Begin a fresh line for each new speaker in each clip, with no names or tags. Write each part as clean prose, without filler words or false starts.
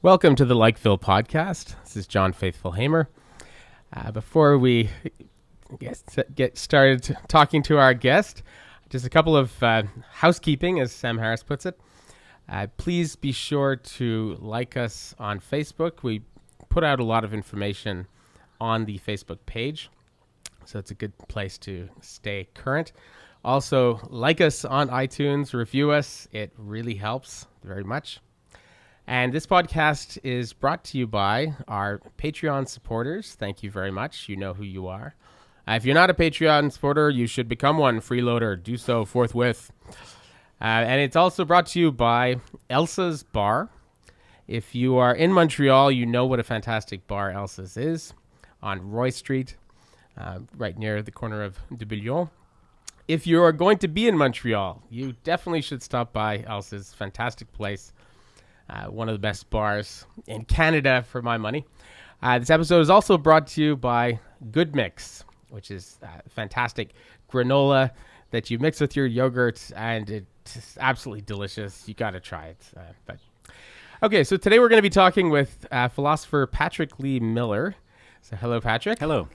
Welcome to the Likeville podcast. This is John Faithful Hamer. Before we get started talking to our guest, just a couple of housekeeping, as Sam Harris puts it. Please be sure to like us on Facebook. We put out a lot of information on the Facebook page, so it's a good place to stay current. Also, like us on iTunes, review us. It really helps very much. And this podcast is brought to you by our Patreon supporters. Thank you very much. You know who you are. If you're not a Patreon supporter, you should become one. Freeloader. Do so forthwith. And it's also brought to you by Elsa's Bar. If you are in Montreal, you know what a fantastic bar Elsa's is on Roy Street, right near the corner of de Bouillon. If you are going to be in Montreal, you definitely should stop by Elsa's. Fantastic place. One of the best bars in Canada for my money. This episode is also brought to you by Good Mix, which is fantastic granola that you mix with your yogurt, and it's absolutely delicious. You got to try it. Okay, so today we're going to be talking with philosopher Patrick Lee Miller. So hello, Patrick.
Hello.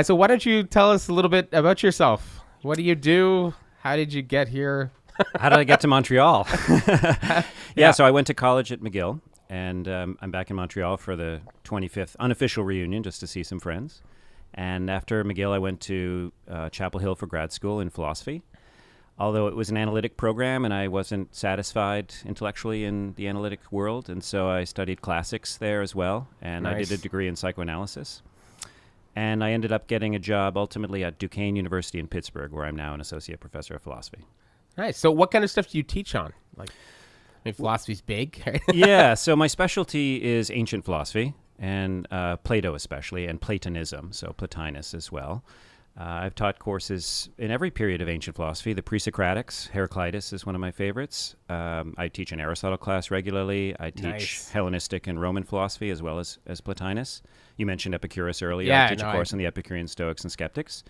So why don't you tell us a little bit about yourself? What do you do? How did you get here?
How did I get to Montreal? So I went to college at McGill, and I'm back in Montreal for the 25th unofficial reunion just to see some friends. And after McGill, I went to Chapel Hill for grad school in philosophy, although it was an analytic program and I wasn't satisfied intellectually in the analytic world. And so I studied classics there as well, and
Nice.
I did a degree in psychoanalysis. And I ended up getting a job ultimately at Duquesne University in Pittsburgh, where I'm now an associate professor of philosophy.
Nice. So what kind of stuff do you teach on? Like, I mean, philosophy's big. Right?
Yeah, so my specialty is ancient philosophy, and Plato especially, and Platonism, so Plotinus as well. I've taught courses in every period of ancient philosophy. The pre-Socratics, Heraclitus is one of my favorites. I teach an Aristotle class regularly. I teach
Nice.
Hellenistic and Roman philosophy as well as Plotinus. You mentioned Epicurus earlier.
Yeah,
I teach a course on the Epicurean Stoics and Skeptics.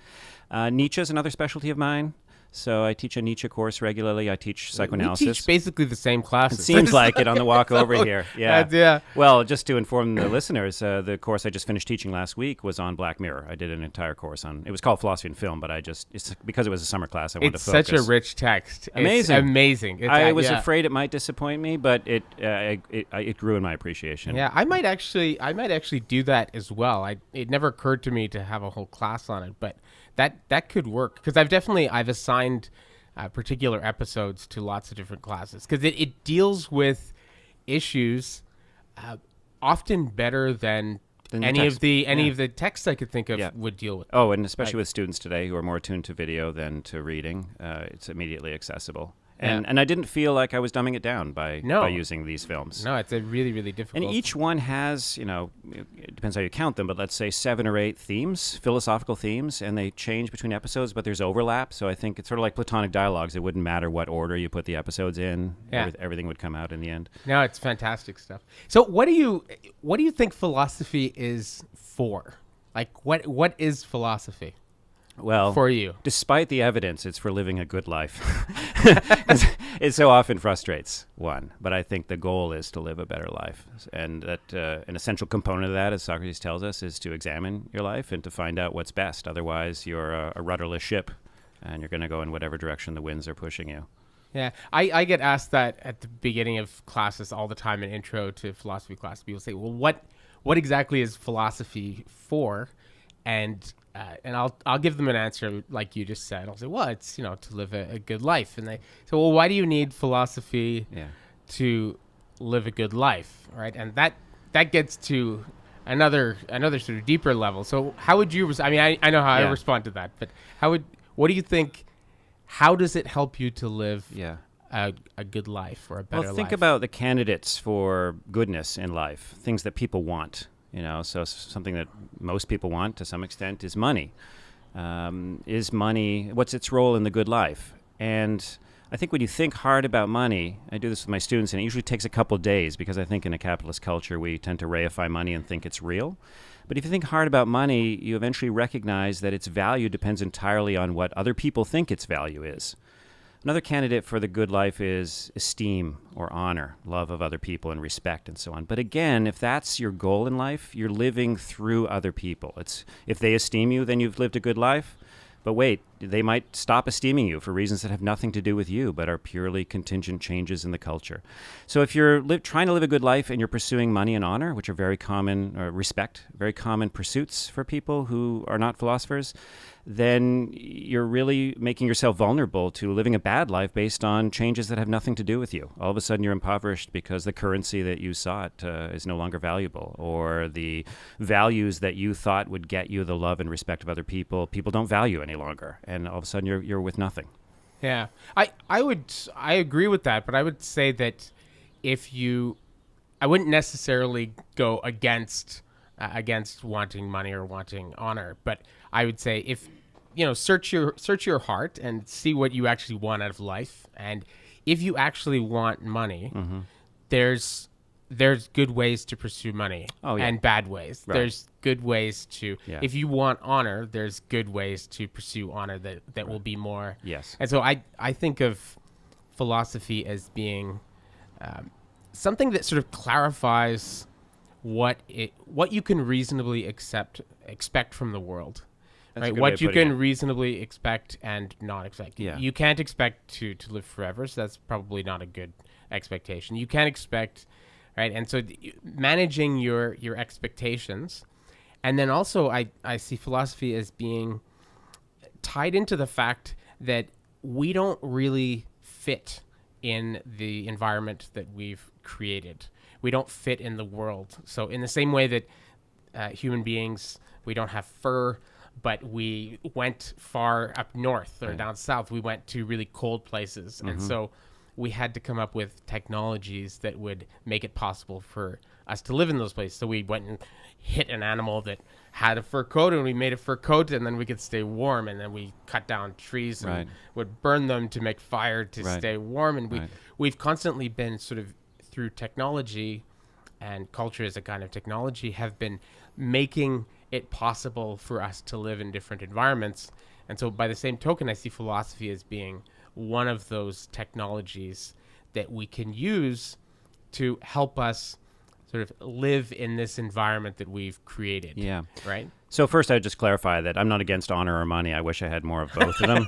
Nietzsche is another specialty of mine. So I teach a Nietzsche course regularly. I teach psychoanalysis.
We teach basically the same classes.
It seems like it on the walk over here. Yeah.
Yeah.
Well, just to inform the listeners, the course I just finished teaching last week was on Black Mirror. I did an entire course on. It was called Philosophy and Film, but it's because it was a summer class. I wanted
It's
to focus.
such a rich text.
Amazing.
It's amazing.
I was afraid it might disappoint me, but it grew in my appreciation.
Yeah, I might actually do that as well. It never occurred to me to have a whole class on it, but that could work because I've assigned particular episodes to lots of different classes because it deals with issues often better than any of the texts I could think of would deal with.
Oh, and especially with students today who are more attuned to video than to reading, it's immediately accessible. And I didn't feel like I was dumbing it down by using these films.
No, it's a really, really difficult.
And each one has, it depends how you count them, but let's say 7 or 8 themes, philosophical themes, and they change between episodes, but there's overlap. So I think it's sort of like Platonic dialogues. It wouldn't matter what order you put the episodes in.
Yeah.
Everything would come out in the end.
No, it's fantastic stuff. So what do you think philosophy is for? Like, what is philosophy?
Well,
for you,
despite the evidence, it's for living a good life. It so often frustrates one, but I think the goal is to live a better life. And that an essential component of that, as Socrates tells us, is to examine your life and to find out what's best. Otherwise, you're a rudderless ship, and you're going to go in whatever direction the winds are pushing you.
Yeah, I get asked that at the beginning of classes all the time in intro to philosophy class. People say, well, what exactly is philosophy for? And I'll give them an answer like you just said. I'll say, well, it's to live a good life. And they say, well, why do you need philosophy to live a good life, right? And that gets to another sort of deeper level. So how would you? I know how I respond to that, but what do you think? How does it help you to live a good life or a better life?
Well, think about the candidates for goodness in life, things that people want. So something that most people want to some extent is money. Is money, what's its role in the good life? And I think when you think hard about money, I do this with my students, and it usually takes a couple days because I think in a capitalist culture we tend to reify money and think it's real. But if you think hard about money, you eventually recognize that its value depends entirely on what other people think its value is. Another candidate for the good life is esteem or honor, love of other people and respect and so on. But again, if that's your goal in life, you're living through other people. If they esteem you, then you've lived a good life. But wait, they might stop esteeming you for reasons that have nothing to do with you, but are purely contingent changes in the culture. So if you're trying to live a good life and you're pursuing money and honor, which are very common, or respect, very common pursuits for people who are not philosophers, then you're really making yourself vulnerable to living a bad life based on changes that have nothing to do with you. All of a sudden you're impoverished because the currency that you sought is no longer valuable, or the values that you thought would get you the love and respect of other people don't value any longer, and all of a sudden you're with nothing.
Yeah, I agree with that, but I would say that I wouldn't necessarily go against wanting money or wanting honor, but I would say if search your heart and see what you actually want out of life, and if you actually want money, there's good ways to pursue money and bad ways. Right. There's good ways to if you want honor, there's good ways to pursue honor that will be more.
Yes.
And so I think of philosophy as being something that sort of clarifies what you can reasonably expect from the world.
That's
right, what you can reasonably expect and not expect.
Yeah.
You can't expect to live forever, so that's probably not a good expectation. You can't expect, right? And so managing your expectations, and then also I see philosophy as being tied into the fact that we don't really fit in the environment that we've created. We don't fit in the world. So in the same way that human beings, we don't have fur, but we went far up north or down south. We went to really cold places. And so we had to come up with technologies that would make it possible for us to live in those places. So we went and hit an animal that had a fur coat, and we made a fur coat, and then we could stay warm. And then we cut down trees and would burn them to make fire to stay warm. And we've constantly been sort of, through technology and culture as a kind of technology, have been making it possible for us to live in different environments. And so by the same token, I see philosophy as being one of those technologies that we can use to help us sort of live in this environment that we've created.
Yeah.
Right?
So first, I would just clarify that I'm not against honor or money. I wish I had more of both of them,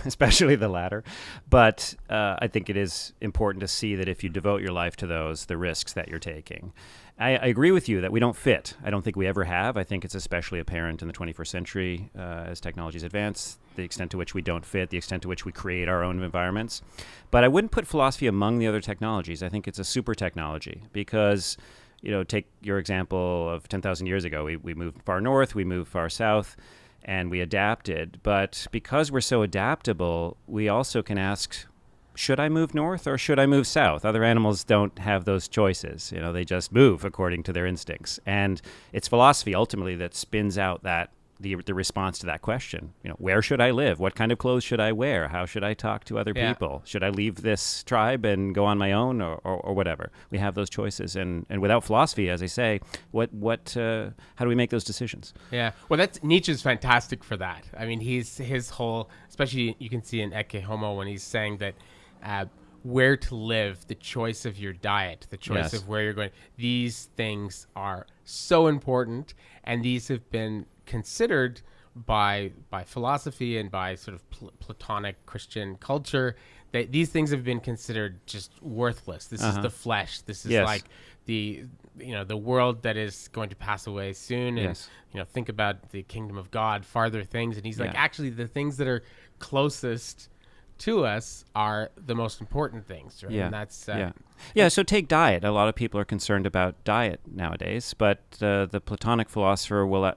especially the latter. But I think it is important to see that if you devote your life to those, the risks that you're taking. I agree with you that we don't fit. I don't think we ever have. I think it's especially apparent in the 21st century as technologies advance, the extent to which we don't fit, the extent to which we create our own environments. But I wouldn't put philosophy among the other technologies. I think it's a super technology because, take your example of 10,000 years ago. We moved far north, we moved far south, and we adapted. But because we're so adaptable, we also can ask, should I move north or should I move south? Other animals don't have those choices. They just move according to their instincts. And it's philosophy ultimately that spins out the response to that question. Where should I live? What kind of clothes should I wear? How should I talk to other people? Should I leave this tribe and go on my own or whatever? We have those choices. And without philosophy, as I say, how do we make those decisions?
Yeah. Well, Nietzsche's fantastic for that. I mean, his whole, especially you can see in Ecce Homo when he's saying that where to live, the choice of your diet, the choice of where you're going. These things are so important, and these have been considered by philosophy and by sort of Platonic Christian culture, that these things have been considered just worthless. This is the flesh. This is like the world that is going to pass away soon. And think about the kingdom of God, farther things. And he's like, actually, the things that are closest to us are the most important things, right? And that's
so take diet. A lot of people are concerned about diet nowadays, but the Platonic philosopher will,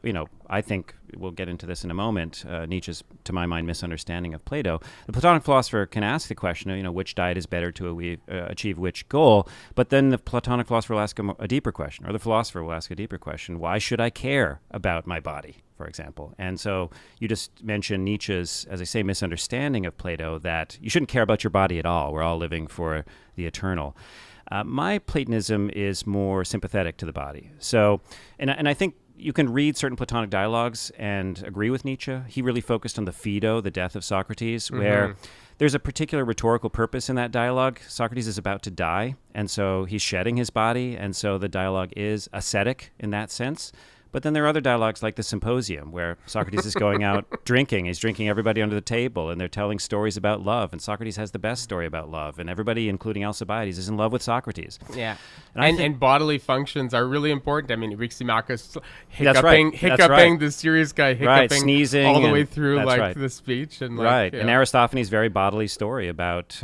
I think we'll get into this in a moment, Nietzsche's, to my mind, misunderstanding of Plato. The Platonic philosopher can ask the question, which diet is better to achieve which goal, but then the Platonic philosopher will ask a deeper question, or the philosopher will ask a deeper question. Why should I care about my body, for example? And so you just mentioned Nietzsche's, as I say, misunderstanding of Plato, that you shouldn't care about your body at all. We're all living for the eternal. My Platonism is more sympathetic to the body. So, and I think you can read certain Platonic dialogues and agree with Nietzsche. He really focused on the Phaedo, the death of Socrates, where there's a particular rhetorical purpose in that dialogue. Socrates is about to die, and so he's shedding his body, and so the dialogue is ascetic in that sense. But then there are other dialogues like the Symposium, where Socrates is going out drinking. He's drinking everybody under the table, and they're telling stories about love. And Socrates has the best story about love. And everybody, including Alcibiades, is in love with Socrates.
Yeah. And bodily functions are really important. I mean, Eryximachus
hiccuping,
the serious guy hiccuping,
right, sneezing
all the way through
right.
the speech. And
right.
Yeah.
And Aristophanes' very bodily story about,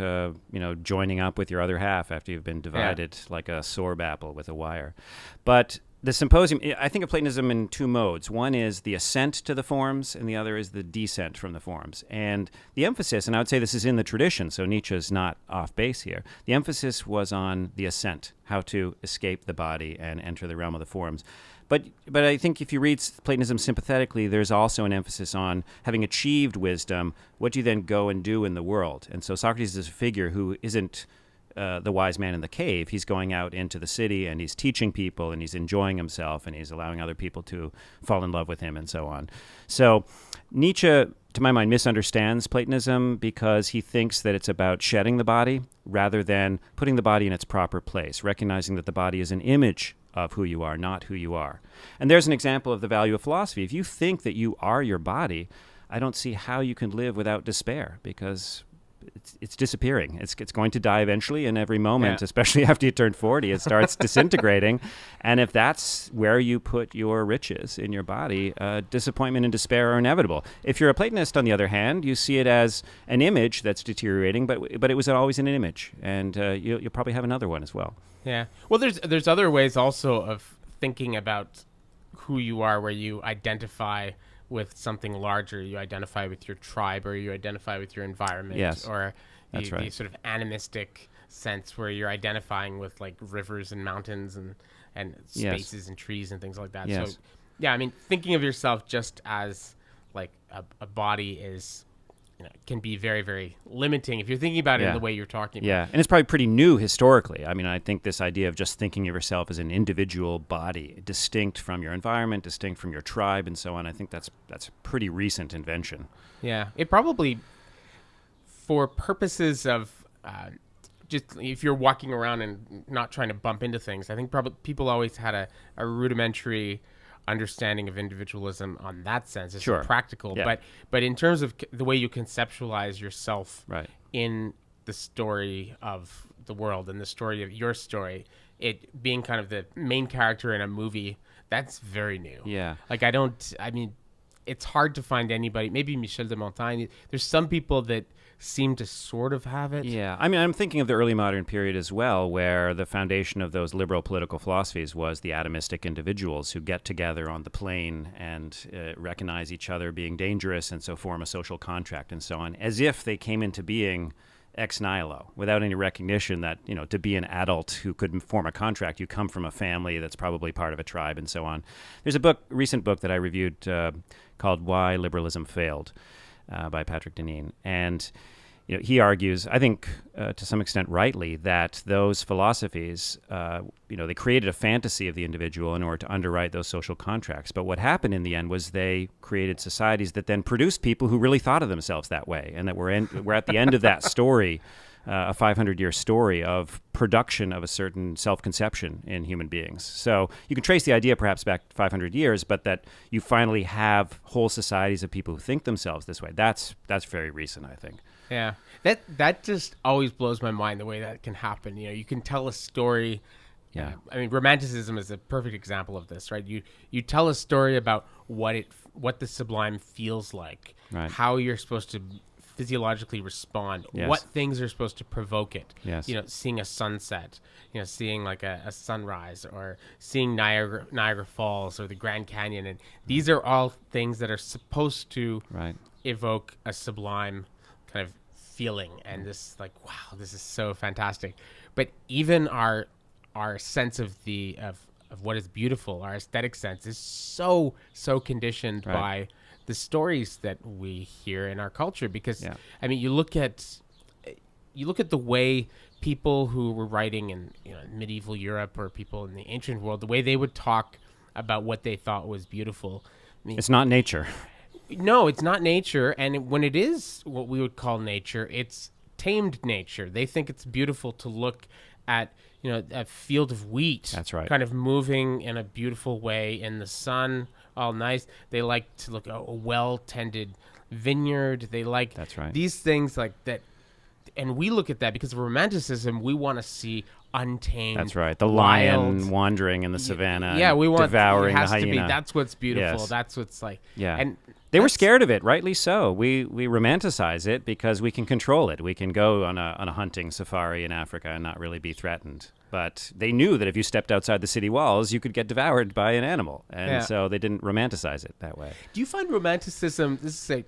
joining up with your other half after you've been divided like a sorb apple with a wire. But the Symposium, I think of Platonism in two modes. One is the ascent to the forms, and the other is the descent from the forms. And the emphasis, and I would say this is in the tradition, so Nietzsche's not off base here, the emphasis was on the ascent, how to escape the body and enter the realm of the forms. But I think if you read Platonism sympathetically, there's also an emphasis on having achieved wisdom, what do you then go and do in the world? And so Socrates is a figure who isn't the wise man in the cave. He's going out into the city and he's teaching people and he's enjoying himself and he's allowing other people to fall in love with him and so on. So Nietzsche, to my mind, misunderstands Platonism because he thinks that it's about shedding the body rather than putting the body in its proper place, recognizing that the body is an image of who you are, not who you are. And there's an example of the value of philosophy. If you think that you are your body, I don't see how you can live without despair, because it's disappearing. It's going to die eventually, and every moment, especially after you turn 40, it starts disintegrating. And if that's where you put your riches in your body, disappointment and despair are inevitable. If you're a Platonist, on the other hand, you see it as an image that's deteriorating, but it was always an image, and you'll probably have another one as well.
Yeah. Well, there's other ways also of thinking about who you are, where you identify with something larger. You identify with your tribe, or you identify with your environment, or the sort of animistic sense where you're identifying with like rivers and mountains and spaces and trees and things like that.
Yes.
So yeah, I mean, thinking of yourself just as like a body is, can be very, very limiting if you're thinking about it in the way you're talking about.
Yeah, and it's probably pretty new historically. I mean, I think this idea of just thinking of yourself as an individual body, distinct from your environment, distinct from your tribe, and so on, I think that's a pretty recent invention.
Yeah, it probably, for purposes of just if you're walking around and not trying to bump into things, I think probably people always had a rudimentary understanding of individualism on that sense. It's practical, but in terms of the way you conceptualize yourself in the story of the world and the story of your story, it being kind of the main character in a movie, that's very new.
Yeah.
Like it's hard to find anybody, maybe Michel de Montaigne. There's some people that seem to sort of have it.
Yeah. I mean, I'm thinking of the early modern period as well, where the foundation of those liberal political philosophies was the atomistic individuals who get together on the plane and recognize each other being dangerous and so form a social contract and so on, as if they came into being ex nihilo, without any recognition that, to be an adult who could form a contract, you come from a family that's probably part of a tribe and so on. There's a recent book that I reviewed called Why Liberalism Failed by Patrick Deneen. And he argues, I think to some extent rightly, that those philosophies, they created a fantasy of the individual in order to underwrite those social contracts. But what happened in the end was they created societies that then produced people who really thought of themselves that way, and that we're at the end of that story, a 500-year story of production of a certain self-conception in human beings. So you can trace the idea perhaps back 500 years, but that you finally have whole societies of people who think themselves this way. That's very recent, I think.
Yeah, that just always blows my mind, the way that can happen. You can tell a story.
Yeah,
I mean, Romanticism is a perfect example of this, right? You tell a story about what the sublime feels like, how you're supposed to physiologically respond, what things are supposed to provoke it.
Yes.
Seeing a sunset, seeing like a sunrise, or seeing Niagara Falls or the Grand Canyon, and these are all things that are supposed to evoke a sublime kind of feeling, and this like, wow, this is so fantastic. But even our sense of what is beautiful, our aesthetic sense, is so conditioned by the stories that we hear in our culture. Because I mean, you look at the way people who were writing in medieval Europe, or people in the ancient world, the way they would talk about what they thought was beautiful. I mean,
it's not nature.
No, it's not nature. And when it is what we would call nature, it's tamed nature. They think it's beautiful to look at, a field of wheat.
That's right.
Kind of moving in a beautiful way in the sun, all nice. They like to look at a well-tended vineyard. They like
That's right.
these things like that. And we look at that because of romanticism. We want to see untamed.
That's right. The
wild,
lion wandering in the savannah.
Yeah, we want
devouring
it has
the
to be.
hyena.
That's what's beautiful.
Yes.
That's what's like.
Yeah.
And
they were scared of it, rightly so. We romanticize it because we can control it. We can go on a hunting safari in Africa and not really be threatened. But they knew that if you stepped outside the city walls, you could get devoured by an animal. And so they didn't romanticize it that way. Do
you find romanticism, this is a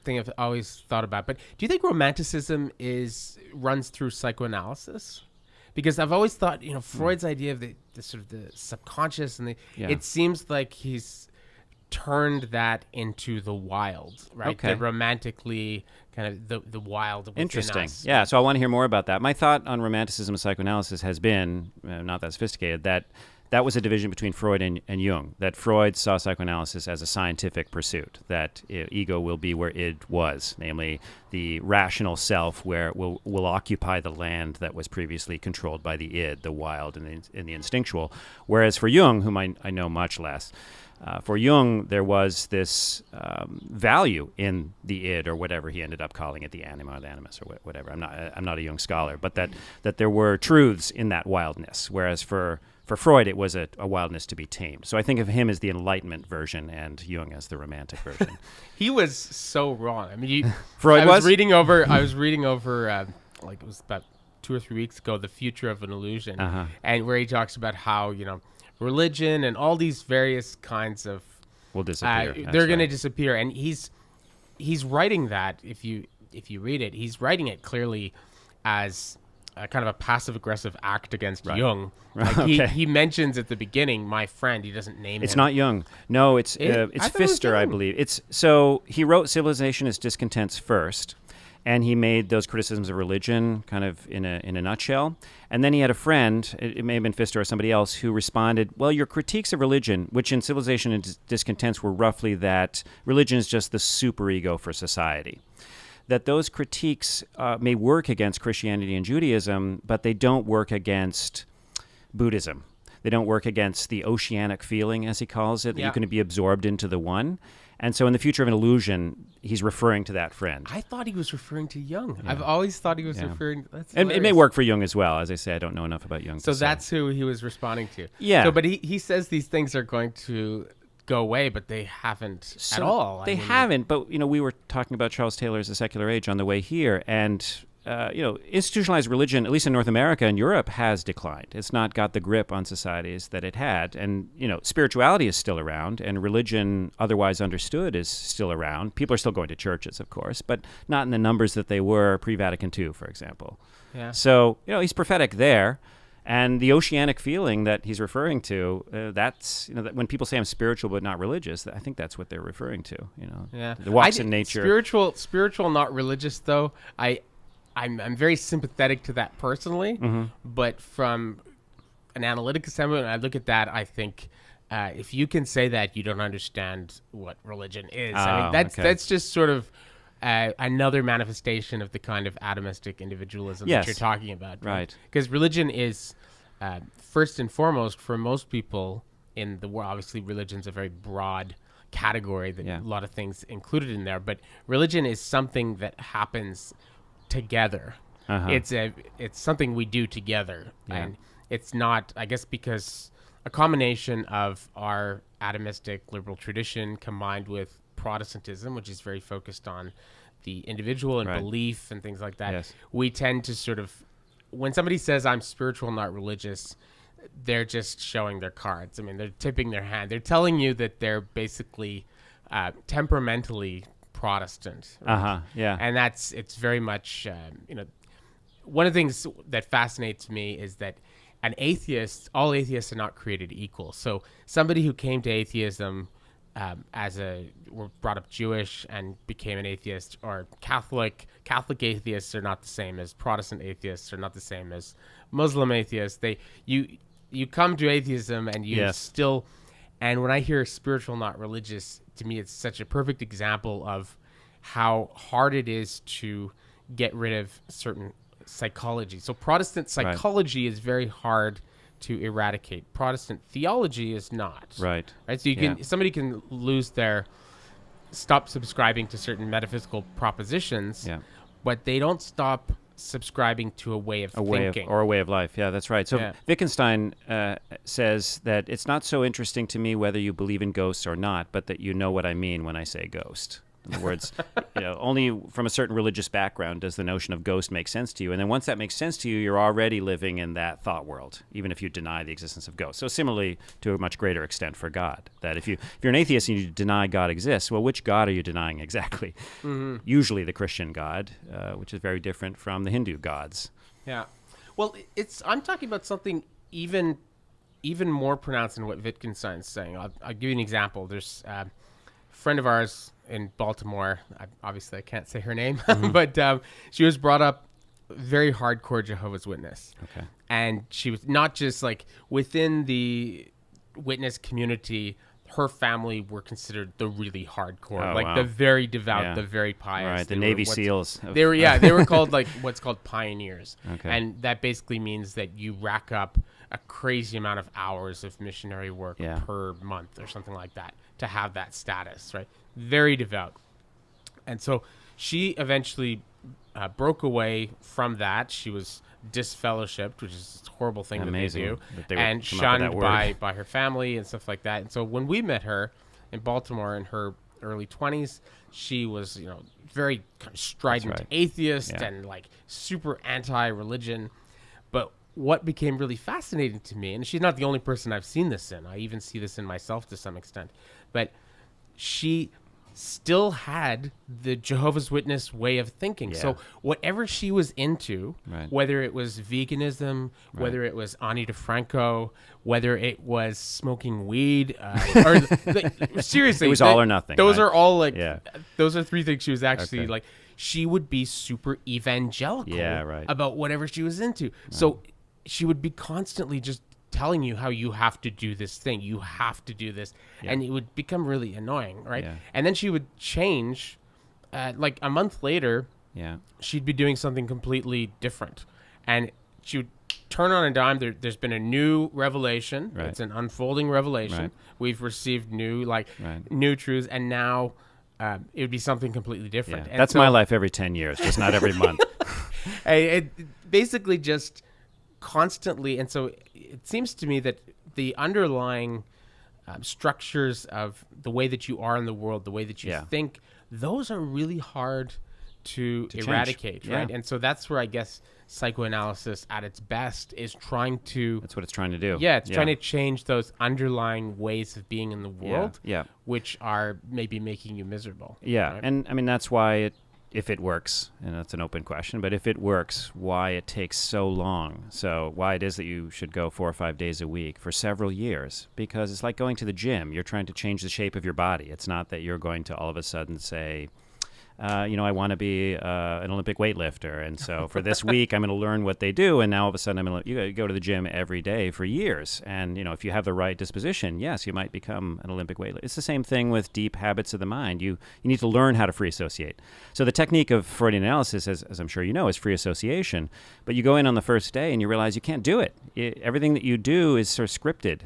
thing I've always thought about, but do you think romanticism runs through psychoanalysis? Because I've always thought, Freud's idea of the sort of the subconscious and it seems like he's turned that into the wild, right?
Okay.
The romantically kind of the wild within
Interesting.
us.
Yeah, so I want to hear more about that. My thought on romanticism and psychoanalysis has been, not that sophisticated, that was a division between Freud and Jung, that Freud saw psychoanalysis as a scientific pursuit, that ego will be where id was, namely the rational self where will occupy the land that was previously controlled by the id, the wild and the instinctual. Whereas for Jung, whom I know much less, for Jung, there was this value in the id, or whatever he ended up calling it, the anima or the animus or whatever. I'm not a Jung scholar, but that there were truths in that wildness. Whereas for Freud, it was a wildness to be tamed. So I think of him as the Enlightenment version and Jung as the Romantic version.
He was so wrong. I mean,
Freud
I was reading over, like it was about 2 or 3 weeks ago, The Future of an Illusion, and where he talks about how, religion and all these various kinds of
will disappear.
They're going to disappear, and he's writing that. If you read it, he's writing it clearly as a kind of a passive aggressive act against Jung.
Right.
Like he mentions at the beginning, my friend. He doesn't name him.
It's not Jung. No, it's Pfister, I believe. So he wrote Civilization as Discontents first. And he made those criticisms of religion kind of in a nutshell. And then he had a friend, it may have been Pfister or somebody else, who responded, well, your critiques of religion, which in Civilization and Discontents were roughly that religion is just the superego for society. That those critiques may work against Christianity and Judaism, but they don't work against Buddhism. They don't work against the oceanic feeling, as he calls it, that you can be absorbed into the one. And so in The Future of an Illusion, he's referring to that friend.
I thought he was referring to Jung. Yeah. I've always thought he was referring...
And it may work for Jung as well. As I say, I don't know enough about Jung.
So that's who he was responding to.
Yeah.
So, but he says these things are going to go away, but they haven't at all.
They haven't, but we were talking about Charles Taylor's The Secular Age on the way here, and institutionalized religion, at least in North America and Europe, has declined. It's not got the grip on societies that it had. And, spirituality is still around, and religion, otherwise understood, is still around. People are still going to churches, of course, but not in the numbers that they were pre-Vatican II, for example.
Yeah.
So, he's prophetic there. And the oceanic feeling that he's referring to, that's, that when people say I'm spiritual but not religious, I think that's what they're referring to,
Yeah.
The walks in nature.
Spiritual, not religious, though, I'm very sympathetic to that personally, but from an analytic standpoint, when I look at that, I think if you can say that, you don't understand what religion is. I mean, that's just sort of another manifestation of the kind of atomistic individualism that you're talking about.
Right.
Because religion is, first and foremost, for most people in the world, obviously religion's a very broad category that a lot of things included in there, but religion is something that happens together. It's something we do together, and it's not, I guess, because a combination of our atomistic liberal tradition combined with Protestantism, which is very focused on the individual and belief and things like that. We tend to sort of, when somebody says I'm spiritual, not religious, they're just showing their cards. I mean, they're tipping their hand. They're telling you that they're basically temperamentally Protestant. Right? And it's very much, one of the things that fascinates me is that all atheists are not created equal. So somebody who came to atheism were brought up Jewish and became an atheist, or Catholic atheists are not the same as Protestant atheists, are not the same as Muslim atheists. You come to atheism and you still, and when I hear spiritual, not religious, to me, it's such a perfect example of how hard it is to get rid of certain psychology. So Protestant psychology is very hard to eradicate. Protestant theology is not.
Right.
So somebody can stop subscribing to certain metaphysical propositions, but they don't stop subscribing to a way of thinking.
Or a way of life. Yeah, that's right. So Wittgenstein says that it's not so interesting to me whether you believe in ghosts or not, but that you know what I mean when I say ghost. In other words, only from a certain religious background does the notion of ghost make sense to you. And then once that makes sense to you, you're already living in that thought world, even if you deny the existence of ghosts. So similarly, to a much greater extent for God, that if you're an atheist and you deny God exists, well, which God are you denying exactly? Mm-hmm. Usually the Christian God, which is very different from the Hindu gods.
Yeah. Well, I'm talking about something even more pronounced than what Wittgenstein's saying. I'll give you an example. There's a friend of ours in Baltimore. Obviously, I can't say her name, but she was brought up very hardcore Jehovah's Witness. Okay. And she was not just like within the witness community, her family were considered the really hardcore, the very devout, the very pious.
Right, the Navy SEALs.
They were called what's called pioneers. Okay. And that basically means that you rack up a crazy amount of hours of missionary work per month or something like that to have that status, right? Very devout. And so she eventually broke away from that. She was disfellowshipped, which is a horrible thing that they do, and shunned by her family and stuff like that. And so when we met her in Baltimore in her early 20s, she was, very kind of strident atheist and like super anti-religion. But what became really fascinating to me, and she's not the only person I've seen this in, I even see this in myself to some extent, but she still had the Jehovah's Witness way of thinking. Yeah. So whatever she was into, whether it was veganism, whether it was Ani DeFranco, whether it was smoking weed, or seriously,
it was all or nothing.
Those are all those are three things she was actually like. She would be super evangelical about whatever she was into. So she would be constantly just telling you how you have to do this thing, you have to do this, and it would become really annoying, right? And then she would change, like a month later, she'd be doing something completely different, and she would turn on a dime. There's been a new revelation. It's an unfolding revelation. We've received new truths, and now it would be something completely different. And
that's my life every 10 years, just not every month.
It basically just constantly, and so it seems to me that the underlying structures of the way that you are in the world, the way that you think, those are really hard to eradicate, right? And so that's where I guess psychoanalysis at its best is trying to...
That's what it's trying to do.
Yeah, it's trying to change those underlying ways of being in the world, which are maybe making you miserable.
Yeah,
right?
And I mean, that's why if it works, and that's an open question, but if it works, why it takes so long. So why it is that you should go 4 or 5 days a week for several years, because it's like going to the gym. You're trying to change the shape of your body. It's not that you're going to all of a sudden say, I want to be an Olympic weightlifter, and so for this week I'm going to learn what they do, and now all of a sudden you go to the gym every day for years, and if you have the right disposition, yes, you might become an Olympic weightlifter. It's the same thing with deep habits of the mind. You need to learn how to free associate. So the technique of Freudian analysis, as I'm sure you know, is free association, but you go in on the first day and you realize you can't do it. Everything that you do is sort of scripted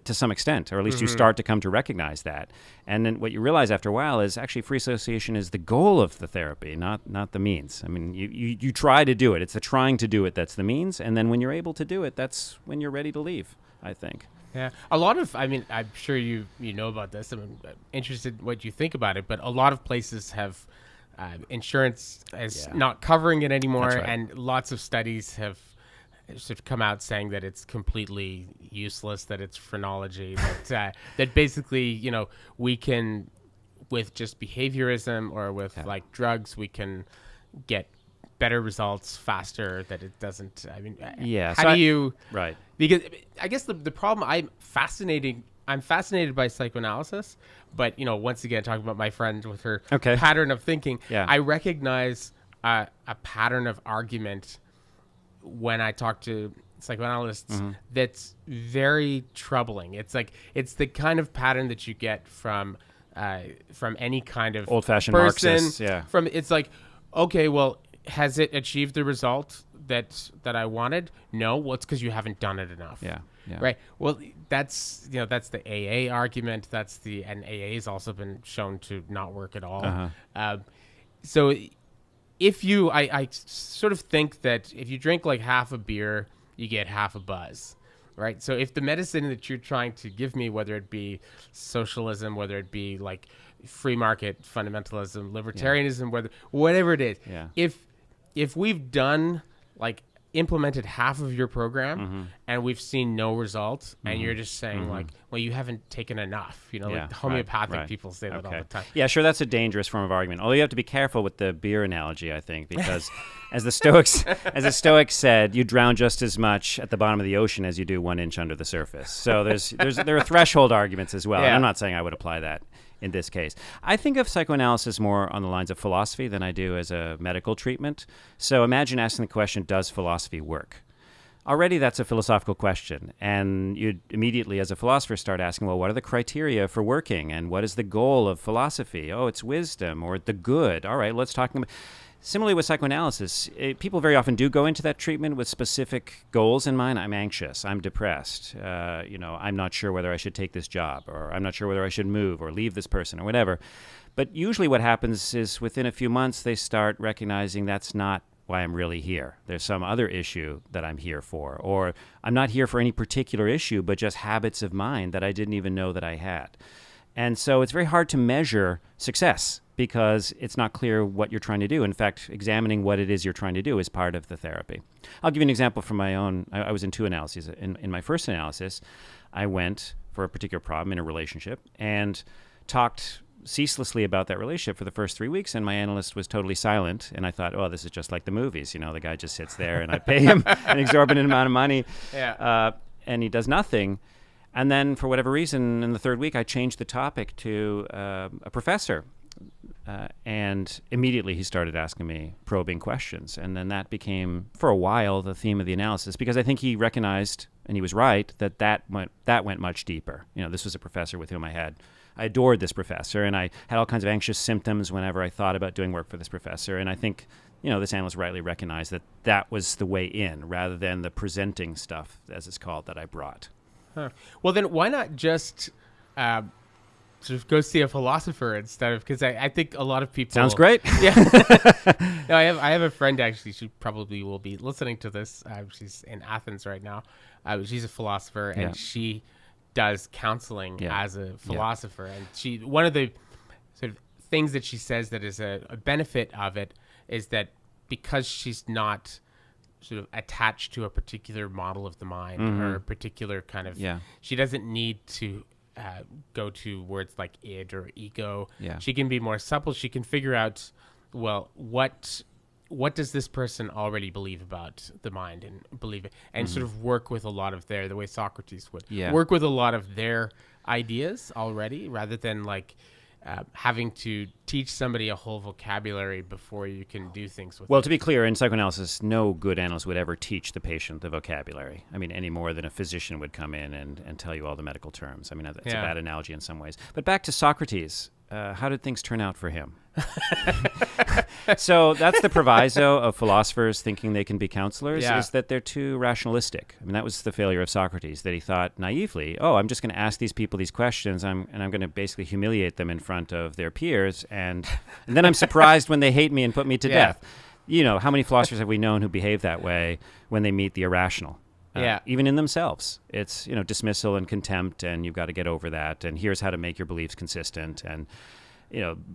to some extent, or at least you start to come to recognize that. And then what you realize after a while is actually free association is the goal of the therapy, not the means. I mean, you try to do it. It's the trying to do it that's the means. And then when you're able to do it, that's when you're ready to leave, I think.
Yeah. A lot of, I'm sure you know about this. I'm interested in what you think about it, but a lot of places have insurance is not covering it anymore. That's right. And lots of studies have sort of come out saying that it's completely useless, that it's phrenology, that basically, we can, with just behaviorism or with like drugs, we can get better results faster, that it doesn't, right. Because I guess the problem, I'm fascinated by psychoanalysis, but, once again, talking about my friend with her pattern of thinking, I recognize a pattern of argument when I talk to psychoanalysts that's very troubling. It's like, it's the kind of pattern that you get from from any kind of
old-fashioned
person.
Marxists, yeah.
From it's like, okay, well, has it achieved the result that I wanted? No. Well, it's because you haven't done it enough.
Yeah.
Right. Well, that's the AA argument. And AA has also been shown to not work at all. So if you, I sort of think that if you drink like half a beer, you get half a buzz. Right. So if the medicine that you're trying to give me, whether it be socialism, whether it be like free market fundamentalism, libertarianism, whatever it is, if we've done like implemented half of your program and we've seen no results and you're just saying like, well, you haven't taken enough, like the homeopathic people say that all the time.
Yeah, sure. That's a dangerous form of argument. Although you have to be careful with the beer analogy, I think, because as the Stoics said, you drown just as much at the bottom of the ocean as you do 1 inch under the surface. So there are threshold arguments as well. And I'm not saying I would apply that in this case. I think of psychoanalysis more on the lines of philosophy than I do as a medical treatment. So imagine asking the question, does philosophy work? Already that's a philosophical question. And you'd immediately, as a philosopher, start asking, well, what are the criteria for working? And what is the goal of philosophy? Oh, it's wisdom or the good. All right, let's talk about... Similarly with psychoanalysis, people very often do go into that treatment with specific goals in mind. I'm anxious. I'm depressed. I'm not sure whether I should take this job, or I'm not sure whether I should move or leave this person or whatever. But usually what happens is within a few months, they start recognizing that's not why I'm really here. There's some other issue that I'm here for, or I'm not here for any particular issue, but just habits of mind that I didn't even know that I had. And so it's very hard to measure success because it's not clear what you're trying to do. In fact, examining what it is you're trying to do is part of the therapy. I'll give you an example from my own. I was in 2 analyses. In my first analysis, I went for a particular problem in a relationship and talked ceaselessly about that relationship for the first 3 weeks, and my analyst was totally silent. And I thought, oh, this is just like the movies. The guy just sits there and I pay him an exorbitant amount of money and he does nothing. And then for whatever reason, in the 3rd week, I changed the topic to a professor. And immediately he started asking me probing questions. And then that became, for a while, the theme of the analysis, because I think he recognized, and he was right, that went much deeper. This was a professor with whom I adored this professor, and I had all kinds of anxious symptoms whenever I thought about doing work for this professor. And I think, this analyst rightly recognized that was the way in, rather than the presenting stuff, as it's called, that I brought.
Huh. Well, then why not just... sort of go see a philosopher instead of, because I think a lot of people...
Sounds great.
Yeah. No, I have a friend, actually. She probably will be listening to this. She's in Athens right now. She's a philosopher, and she does counseling as a philosopher. And one of the sort of things that she says that is a benefit of it is that because she's not sort of attached to a particular model of the mind or a particular kind of... She doesn't need to... go to words like id or ego. She can be more supple. She can figure out, well, what does this person already believe about the mind and believe it, and sort of work with a lot of the way Socrates would work with a lot of their ideas already, rather than like having to teach somebody a whole vocabulary before you can do things with
Well,
it.
to be clear, in psychoanalysis, no good analyst would ever teach the patient the vocabulary. I mean, any more than a physician would come in and tell you all the medical terms. I mean, that's a bad analogy in some ways. But back to Socrates, how did things turn out for him? So that's the proviso of philosophers thinking they can be counselors, is that they're too rationalistic. I mean, that was the failure of Socrates, that he thought naively, oh, I'm just going to ask these people these questions, and I'm going to basically humiliate them in front of their peers, and then I'm surprised when they hate me and put me to death. How many philosophers have we known who behave that way when they meet the irrational? Even in themselves. It's, dismissal and contempt, and you've got to get over that, and here's how to make your beliefs consistent. And,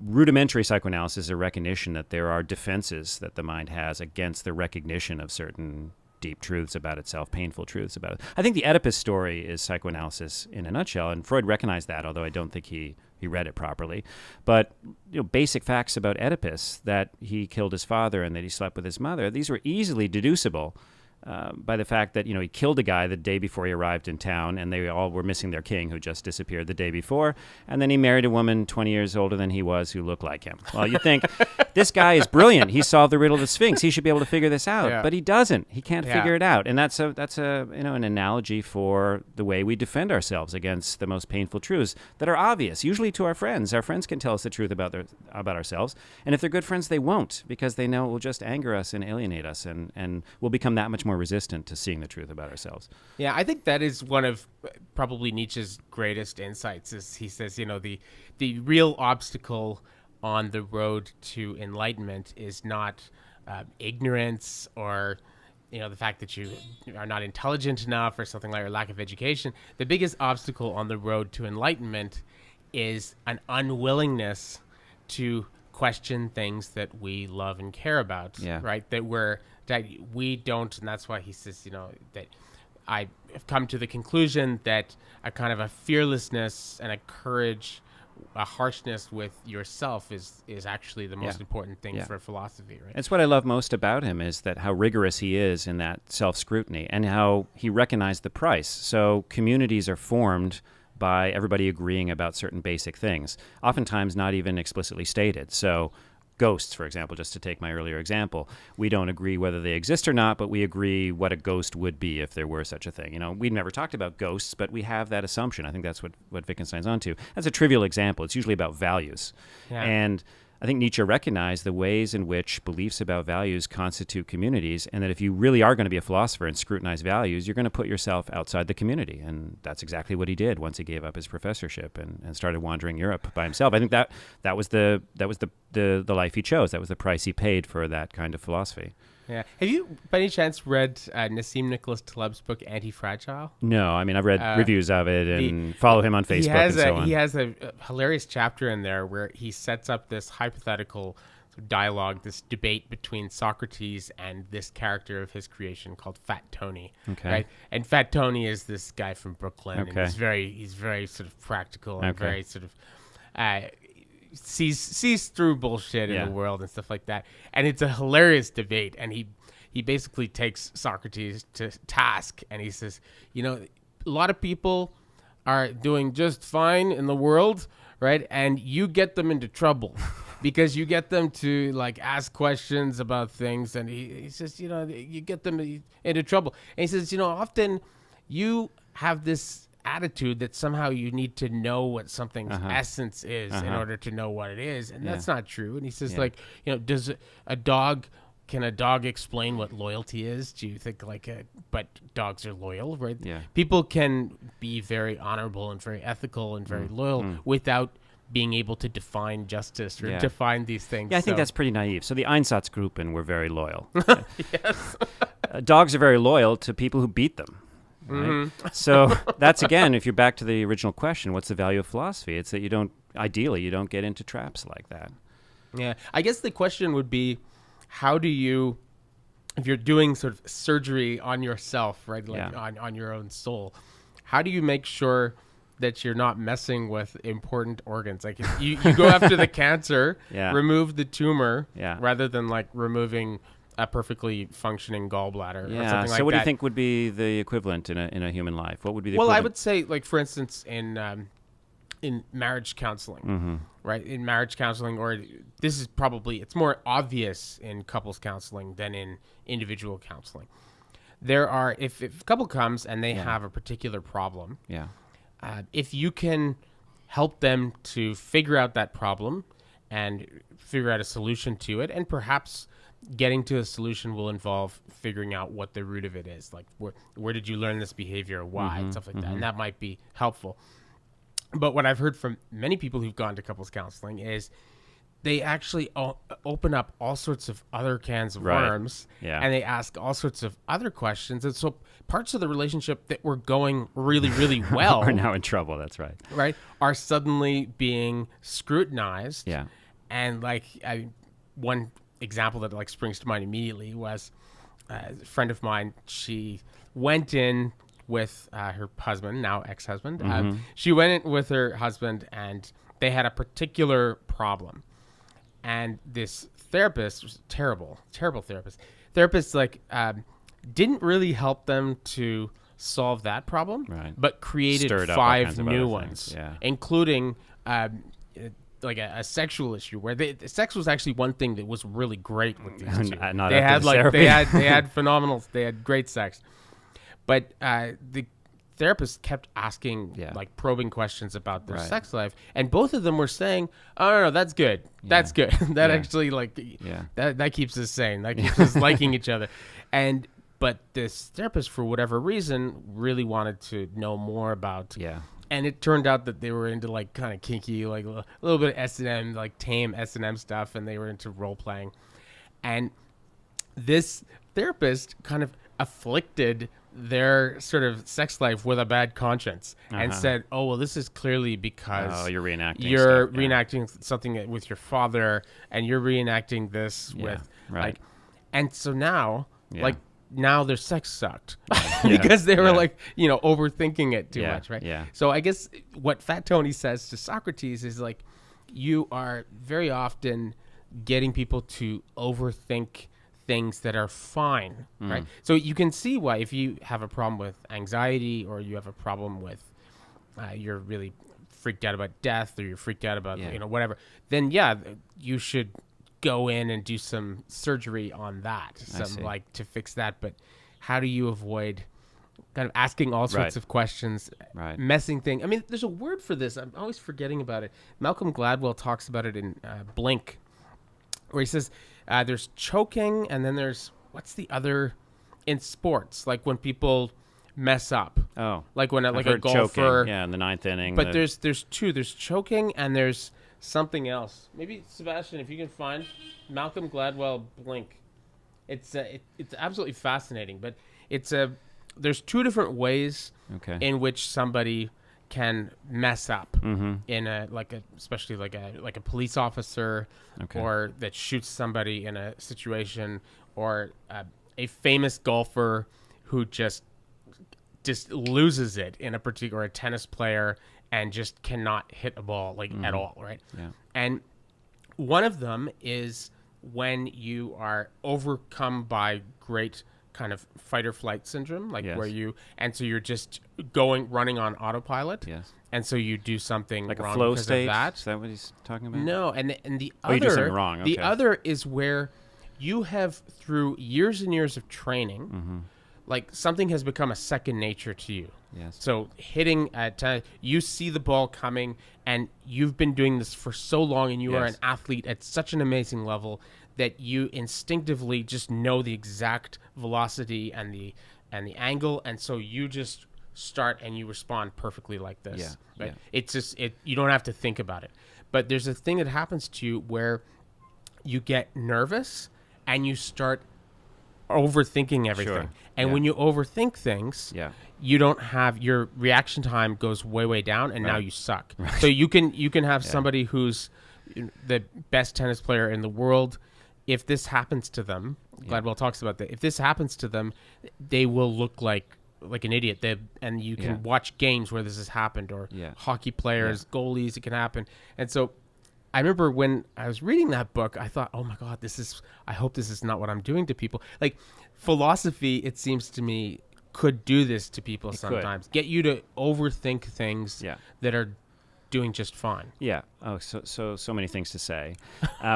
rudimentary psychoanalysis is a recognition that there are defenses that the mind has against the recognition of certain deep truths about itself, painful truths about it. I think the Oedipus story is psychoanalysis in a nutshell, and Freud recognized that, although I don't think he read it properly. But basic facts about Oedipus, that he killed his father and that he slept with his mother, these were easily deducible by the fact that, he killed a guy the day before he arrived in town, and they all were missing their king who just disappeared the day before. And then he married a woman 20 years older than he was who looked like him. Well, you think, this guy is brilliant. He solved the riddle of the Sphinx. He should be able to figure this out.
Yeah.
But he doesn't. He can't figure it out. And that's an analogy for the way we defend ourselves against the most painful truths that are obvious, usually to our friends. Our friends can tell us the truth about ourselves. And if they're good friends, they won't, because they know it will just anger us and alienate us, and we'll become that much more resistant to seeing the truth about ourselves.
Yeah, I think that is one of probably Nietzsche's greatest insights. Is he says, the real obstacle on the road to enlightenment is not ignorance or the fact that you are not intelligent enough or something like, or lack of education. The biggest obstacle on the road to enlightenment is an unwillingness to question things that we love and care about.
Yeah.
Right? That we don't, and that's why he says, that I have come to the conclusion that a kind of a fearlessness and a courage, a harshness with yourself is actually the most important thing for philosophy, right?
It's what I love most about him, is that how rigorous he is in that self-scrutiny, and how he recognized the price. So communities are formed by everybody agreeing about certain basic things, oftentimes not even explicitly stated. So ghosts, for example, just to take my earlier example, we don't agree whether they exist or not, but we agree what a ghost would be if there were such a thing. We've never talked about ghosts, but we have that assumption. I think that's what Wittgenstein's onto. That's a trivial example. It's usually about values. Yeah. And I think Nietzsche recognized the ways in which beliefs about values constitute communities, and that if you really are going to be a philosopher and scrutinize values, you're going to put yourself outside the community. And that's exactly what he did once he gave up his professorship and started wandering Europe by himself. I think that was the life he chose. That was the price he paid for that kind of philosophy.
Yeah. Have you, by any chance, read Nassim Nicholas Taleb's book Anti-Fragile?
No. I mean, I've read reviews of it and follow him on Facebook and so on.
He has a hilarious chapter in there where he sets up this hypothetical dialogue, this debate between Socrates and this character of his creation called Fat Tony.
Okay.
Right? And Fat Tony is this guy from Brooklyn.
Okay.
And he's very sort of practical and very sort of... sees through bullshit in the world and stuff like that, and it's a hilarious debate. And he basically takes Socrates to task, and he says, a lot of people are doing just fine in the world, right? And you get them into trouble because you get them to ask questions about things, and he says, you get them into trouble. And he says, often you have this attitude that somehow you need to know what something's essence is in order to know what it is, and that's not true. And he says, can a dog explain what loyalty is? Do you think but dogs are loyal, right?
Yeah.
People can be very honorable and very ethical and very loyal without being able to define justice or define these things.
Yeah, I think that's pretty naive. So the Einsatzgruppen were very loyal.
Yes.
Dogs are very loyal to people who beat them. Right?
Mm-hmm.
So that's, again, if you're back to the original question, what's the value of philosophy? It's that you don't get into traps like that.
Yeah. I guess the question would be, how do you, if you're doing sort of surgery on yourself, right, on your own soul, how do you make sure that you're not messing with important organs? Like you go after the cancer, remove the tumor, rather than removing a perfectly functioning gallbladder or something like that.
So what do you think would be the equivalent in a human life? What would be the equivalent?
Well, I would say, for instance, in marriage counseling, right? In marriage counseling, or this is probably, it's more obvious in couples counseling than in individual counseling. There are, if a couple comes and they have a particular problem, if you can help them to figure out that problem and figure out a solution to it, and perhaps getting to a solution will involve figuring out what the root of it is. Like, where did you learn this behavior, why, and stuff like that. And that might be helpful. But what I've heard from many people who've gone to couples counseling is they actually open up all sorts of other cans of worms, and they ask all sorts of other questions. And so parts of the relationship that were going really, really well
are now in trouble. That's right.
Right. Are suddenly being scrutinized.
Yeah.
And one example that springs to mind immediately was a friend of mine. She went in with her husband, now ex-husband. She went in with her husband, and they had a particular problem. And this therapist was terrible therapist didn't really help them to solve that problem,
Right.
but created
Stirred up all
5
kinds of
new
other
ones,
things, yeah.
including like a sexual issue where sex was actually one thing that was really great with these two.
Not
They
after
had
the
like
therapy.
they had phenomenal, they had great sex, but the therapist kept asking like probing questions about their sex life, and both of them were saying, "Oh no, that's good. That's good. That actually like that keeps us sane. That keeps us liking each other." But this therapist, for whatever reason, really wanted to know more about. And it turned out that they were into like kind of kinky, like a little bit of S&M, like tame S&M stuff, and they were into role playing. And this therapist kind of afflicted their sort of sex life with a bad conscience and said, "Oh, well, this is clearly because
you're reenacting
reenacting something with your father, and you're reenacting this with like." And so now, like, now their sex sucked because they were like, you know, overthinking it too much, right? So I guess what Fat Tony says to Socrates is like, you are very often getting people to overthink things that are fine, right? So you can see why if you have a problem with anxiety, or you have a problem with you're really freaked out about death, or you're freaked out about you know, whatever, then you should go in and do some surgery on that, like to fix that. But how do you avoid kind of asking all sorts of questions, messing things? I mean, there's a word for this. I'm always forgetting about it. Malcolm Gladwell talks about it in Blink, where he says there's choking, and then there's, what's the other in sports, like when people mess up. Like when like a golfer,
choking. In the ninth inning.
But there's two. There's choking, and there's something else. Maybe Sebastian, if you can find Malcolm Gladwell Blink, it's absolutely fascinating. But there's two different ways in which somebody can mess up in especially like a police officer, or that shoots somebody in a situation, or a famous golfer who just loses it in a particular, a tennis player, and just cannot hit a ball at all, right? And one of them is when you are overcome by great kind of fight or flight syndrome, so you're just running on autopilot. And so you do something
like
wrong
a flow
because
state.
of that.
Is that what he's talking about?
No, and the other,
you do something wrong.
The other is where you have, through years and years of training, like something has become a second nature to you. So hitting you see the ball coming, and you've been doing this for so long, and you are an athlete at such an amazing level that you instinctively just know the exact velocity and the angle, and so you just start and you respond perfectly like this. It's just you don't have to think about it. But there's a thing that happens to you where you get nervous and you start overthinking everything. And when you overthink things, you don't have, your reaction time goes way down, and now you suck. So you can have somebody who's the best tennis player in the world. If this happens to them, Gladwell talks about that. If this happens to them, they will look like an idiot. And you can watch games where this has happened, or hockey players, goalies, it can happen. And so I remember when I was reading that book, I thought, oh my God, I hope this is not what I'm doing to people. Like, philosophy, it seems to me, could do this to people sometimes. Get you to overthink things that are doing just fine.
So many things to say.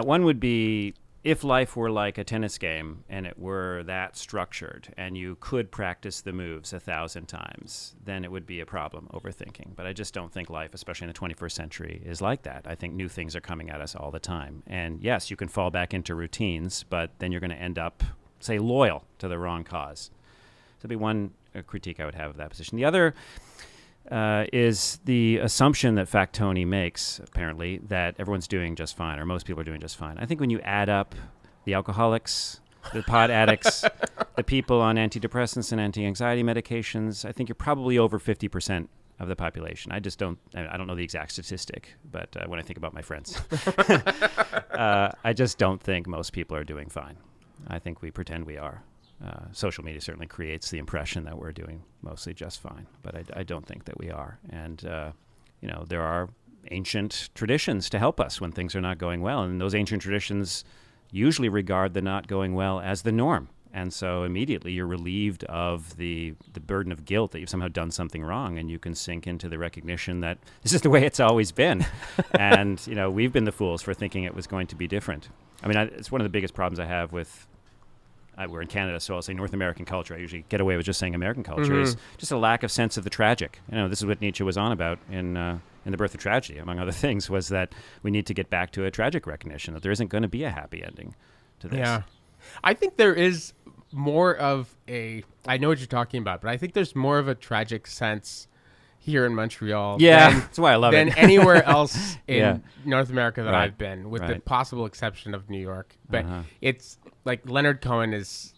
One would be, if life were like a tennis game and it were that structured and you could practice the moves 1,000 times, then it would be a problem, overthinking. But I just don't think life, especially in the 21st century, is like that. I think new things are coming at us all the time. And yes, you can fall back into routines, but then you're going to end up, say, loyal to the wrong cause. So that'd be one critique I would have of that position. The other is the assumption that Fat Tony makes, apparently, that everyone's doing just fine, or most people are doing just fine. I think when you add up the alcoholics, the pot addicts, the people on antidepressants and anti-anxiety medications, I think you're probably over 50% of the population. I don't know the exact statistic, but when I think about my friends, I just don't think most people are doing fine. I think we pretend we are. Social media certainly creates the impression that we're doing mostly just fine, but I don't think that we are. And, there are ancient traditions to help us when things are not going well, and those ancient traditions usually regard the not going well as the norm, And so immediately you're relieved of the burden of guilt that you've somehow done something wrong, and you can sink into the recognition that this is the way it's always been. And, we've been the fools for thinking it was going to be different. I mean, it's one of the biggest problems I have with, we're in Canada, so I'll say North American culture. I usually get away with just saying American culture, is just a lack of sense of the tragic. This is what Nietzsche was on about in The Birth of Tragedy, among other things, was that we need to get back to a tragic recognition, that there isn't going to be a happy ending to this.
Yeah. I think there is more of I know what you're talking about, but I think there's more of a tragic sense here in Montreal
that's why I love
than
it.
anywhere else in North America that
Right.
I've been, with the possible exception of New York. But it's like Leonard Cohen is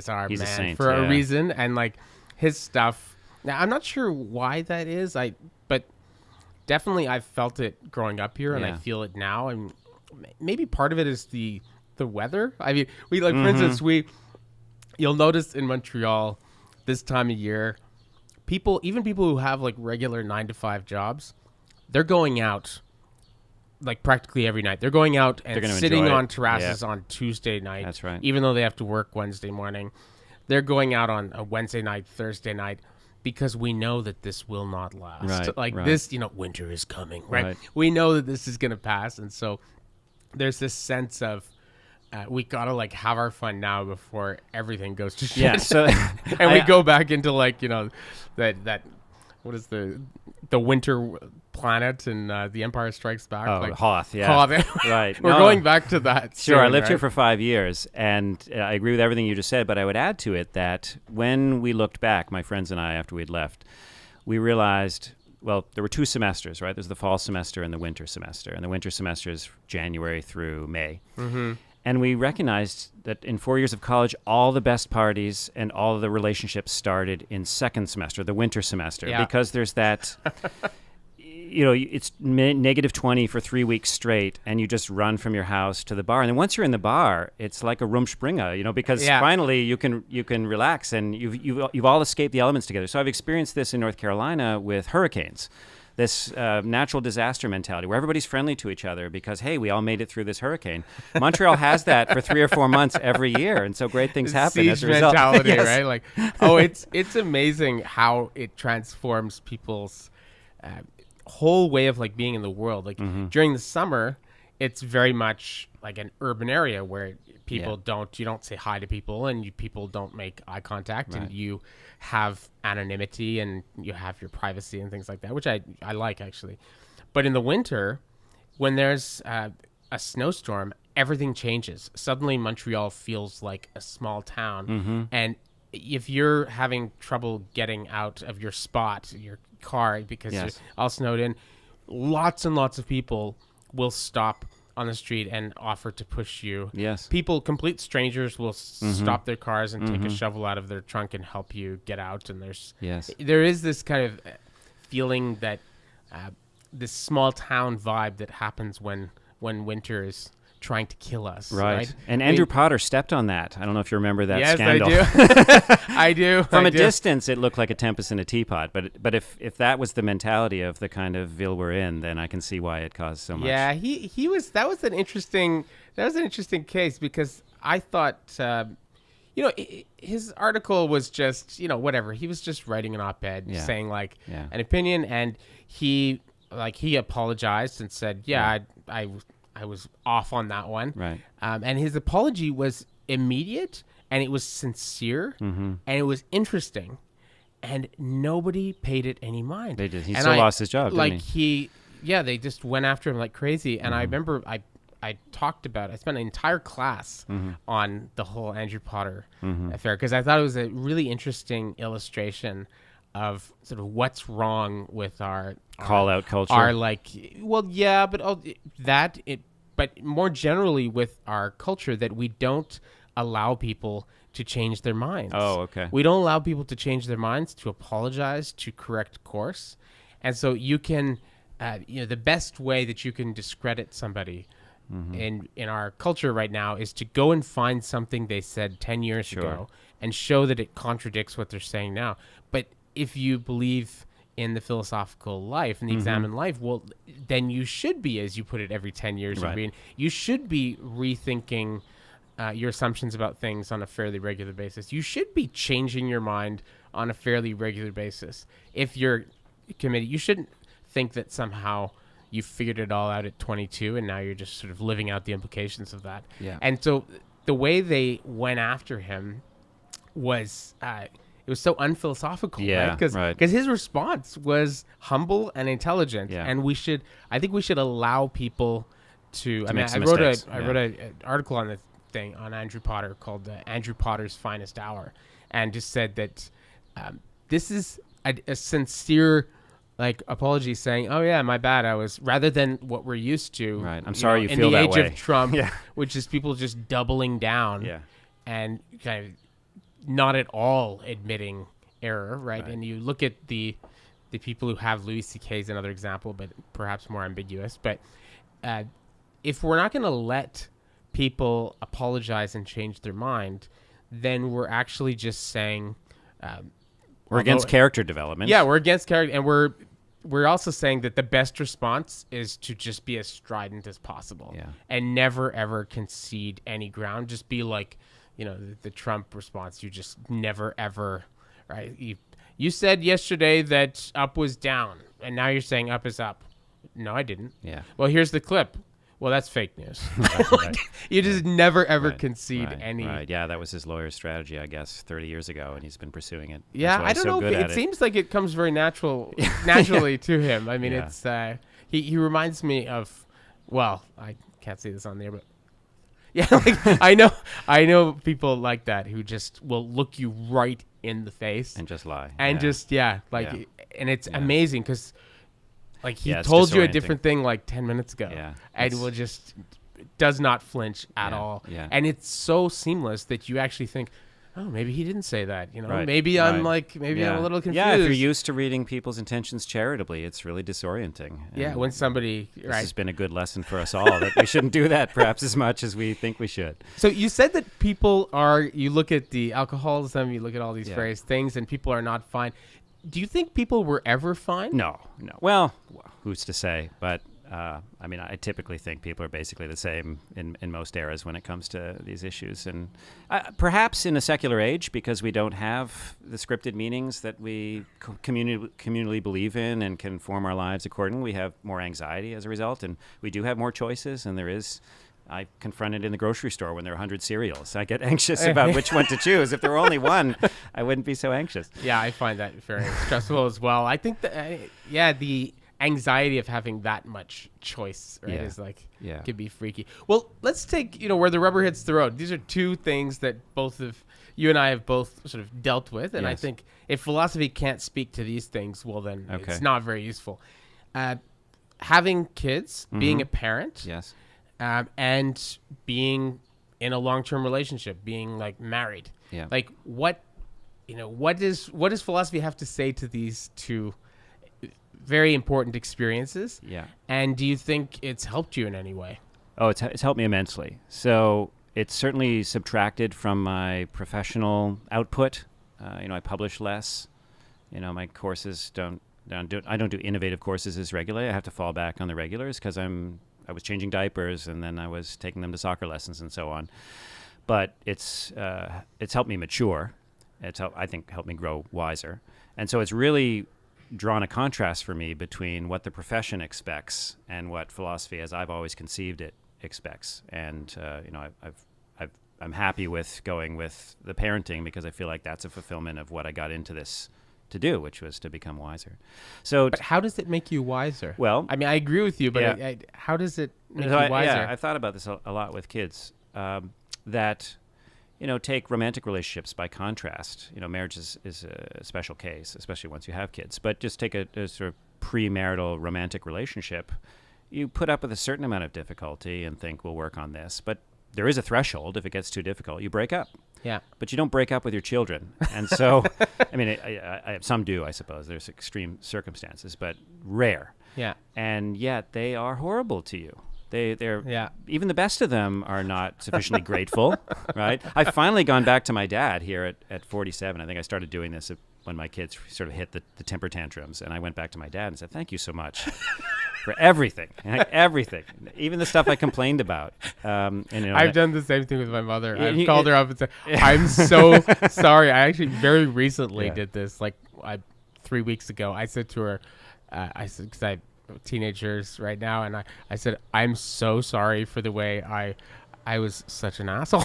our
He's a
man
saint,
for a reason, and like his stuff. Now I'm not sure why that is. But definitely I've felt it growing up here, and I feel it now. And maybe part of it is the weather. I mean, for instance, you'll notice in Montreal this time of year, even people who have like regular 9-to-5 jobs, they're going out like practically every night. They're going out and sitting on terraces on Tuesday night.
That's right.
Even though they have to work Wednesday morning, they're going out on a Wednesday night, Thursday night, because we know that this will not last. This, winter is coming, right? We know that this is going to pass. And so there's this sense of, we gotta like have our fun now before everything goes to shit.
Yeah. So,
and we go back into like that what is the winter planet and The Empire Strikes Back?
Oh,
like,
Hoth. Yeah.
Hoth.
Right.
We're going back to that.
Sure.
soon,
I lived
right?
here for 5 years, and I agree with everything you just said. But I would add to it that when we looked back, my friends and I, after we'd left, we realized. Well, there were 2 semesters, right? There's the fall semester and the winter semester, and the winter semester is January through May. Mm-hmm. And we recognized that in 4 years of college, all the best parties and all of the relationships started in second semester, the winter semester, because there's that, it's -20 for 3 weeks straight, and you just run from your house to the bar. And then once you're in the bar, it's like a Rumspringa, because finally you can relax, and you've all escaped the elements together. So I've experienced this in North Carolina with hurricanes. This natural disaster mentality where everybody's friendly to each other because, hey, we all made it through this hurricane. Montreal has that for 3 or 4 months every year, and so great things happen as a result.
Mentality, right? Like, it's amazing how it transforms people's whole way of like being in the world. Like during the summer, it's very much like an urban area where people you don't say hi to people, and people don't make eye contact, and you have anonymity and you have your privacy and things like that, which I like actually. But in the winter, when there's a snowstorm, everything changes. Suddenly Montreal feels like a small town. And if you're having trouble getting out of your spot, your car, because you're all snowed in, lots and lots of people will stop on the street and offer to push you.
Yes.
People, complete strangers, will stop their cars and take a shovel out of their trunk and help you get out. And there is this kind of feeling that this small town vibe that happens when winter is trying to kill us. Right.
And Andrew Potter stepped on that. I don't know if you remember that scandal.
Yes, I do.
From a distance, it looked like a tempest in a teapot. But if that was the mentality of the kind of ville we're in, then I can see why it caused so much.
Yeah, he was. That was an interesting case, because I thought, his article was just, whatever. He was just writing an op-ed saying like an opinion, and he apologized and said, I was off on that one.
Right.
And his apology was immediate, and it was sincere, and it was interesting, and nobody paid it any mind.
They did. He still lost his job, didn't
he? They just went after him like crazy. And I remember I spent an entire class on the whole Andrew Potter affair, because I thought it was a really interesting illustration of sort of what's wrong with our
call out culture.
But more generally with our culture, that we don't allow people to change their minds.
Oh, okay.
We don't allow people to change their minds, to apologize, to correct course. And so you can, the best way that you can discredit somebody in our culture right now is to go and find something they said 10 years ago and show that it contradicts what they're saying now. But if you believe in the philosophical life and the examined life, well, then you should be, as you put it, every 10 years.
Right.
You should be rethinking your assumptions about things on a fairly regular basis. You should be changing your mind on a fairly regular basis. If you're committed, you shouldn't think that somehow you figured it all out at 22 and now you're just sort of living out the implications of that.
Yeah.
And so the way they went after him was it was so unphilosophical,
Yeah,
right? Because his response was humble and intelligent,
Yeah.
and I think we should allow people to.
make some
I wrote
mistakes.
an article on the thing on Andrew Potter called Andrew Potter's Finest Hour, and just said that this is a sincere apology, saying, "Oh yeah, my bad. I was," rather than what we're used to.
Right. I'm sorry you
in
feel
the
that
age
way.
of Trump,
Yeah.
which is people just doubling down.
Yeah.
And kind of not at all admitting error, right? And you look at the people who have Louis C.K. as another example, but perhaps more ambiguous. But if we're not going to let people apologize and change their mind, then we're actually just saying
We're against character development.
Yeah, we're against character, and we're also saying that the best response is to just be as strident as possible, and never ever concede any ground. Just be like, the Trump response. You just never ever, right? You said yesterday that up was down, and now you're saying up is up. No, I didn't.
Yeah.
Well, here's the clip. Well, that's fake news.
Right.
You just never ever concede any.
Right. Yeah, that was his lawyer's strategy, I guess, 30 years ago, and he's been pursuing it.
Yeah, I don't know. It seems like it comes very naturally to him. I mean, it's he reminds me of. Well, I can't say this on there, but yeah, I know people like that who just will look you right in the face
and just lie
and and it's amazing because. He
it's
told you a
disorienting.
different thing 10 minutes ago.
Yeah,
and will just does not flinch at all.
Yeah.
And it's so seamless that you actually think, oh, maybe he didn't say that.
Right,
Maybe I'm I'm a little confused.
Yeah, if you're used to reading people's intentions charitably, it's really disorienting.
Yeah, when somebody
this has been a good lesson for us all that we shouldn't do that perhaps as much as we think we should.
So you said that people you look at the alcoholism, you look at all these various things, and people are not fine. Do you think people were ever fine?
No. Well, who's to say? But I typically think people are basically the same in most eras when it comes to these issues. And perhaps in a secular age, because we don't have the scripted meanings that we communally believe in and can form our lives accordingly, we have more anxiety as a result. And we do have more choices, and there is... I confront it in the grocery store when there are 100 cereals. I get anxious about which one to choose. If there were only one, I wouldn't be so anxious.
Yeah, I find that very stressful as well. I think that, the anxiety of having that much choice, right, is could be freaky. Well, let's take, where the rubber hits the road. These are two things that both of you and I have both sort of dealt with. And I think if philosophy can't speak to these things, well, then it's not very useful. Having kids, being a parent.
Yes.
And being in a long-term relationship, being married.
Yeah.
What does philosophy have to say to these two very important experiences?
Yeah.
And do you think it's helped you in any way?
Oh, it's helped me immensely. So it's certainly subtracted from my professional output. I publish less. My courses I don't do innovative courses as regularly. I have to fall back on the regulars because I was changing diapers, and then I was taking them to soccer lessons and so on. But it's helped me mature. I think helped me grow wiser. And so it's really drawn a contrast for me between what the profession expects and what philosophy, as I've always conceived it, expects. And I'm happy with going with the parenting because I feel like that's a fulfillment of what I got into this to do, which was to become wiser. So,
but how does it make you wiser?
Well,
I mean, I agree with you, but how does it make you wiser?
Yeah, I thought about this a lot with kids. That, take romantic relationships by contrast. Marriage is a special case, especially once you have kids. But just take a sort of premarital romantic relationship. You put up with a certain amount of difficulty and think, we'll work on this. But there is a threshold. If it gets too difficult, you break up.
Yeah.
But you don't break up with your children. And so, some do, I suppose. There's extreme circumstances, but rare.
Yeah.
And yet they are horrible to you. They're even the best of them are not sufficiently grateful, right? I've finally gone back to my dad here at 47. I think I started doing this when my kids sort of hit the temper tantrums. And I went back to my dad and said, thank you so much for everything, everything, even the stuff I complained about. And,
I've done the same thing with my mother. I've called her up and said, I'm so sorry. I actually very recently did this, like 3 weeks ago. I said to her, I said, because I have teenagers right now, and I said, I'm so sorry for the way I was such an asshole.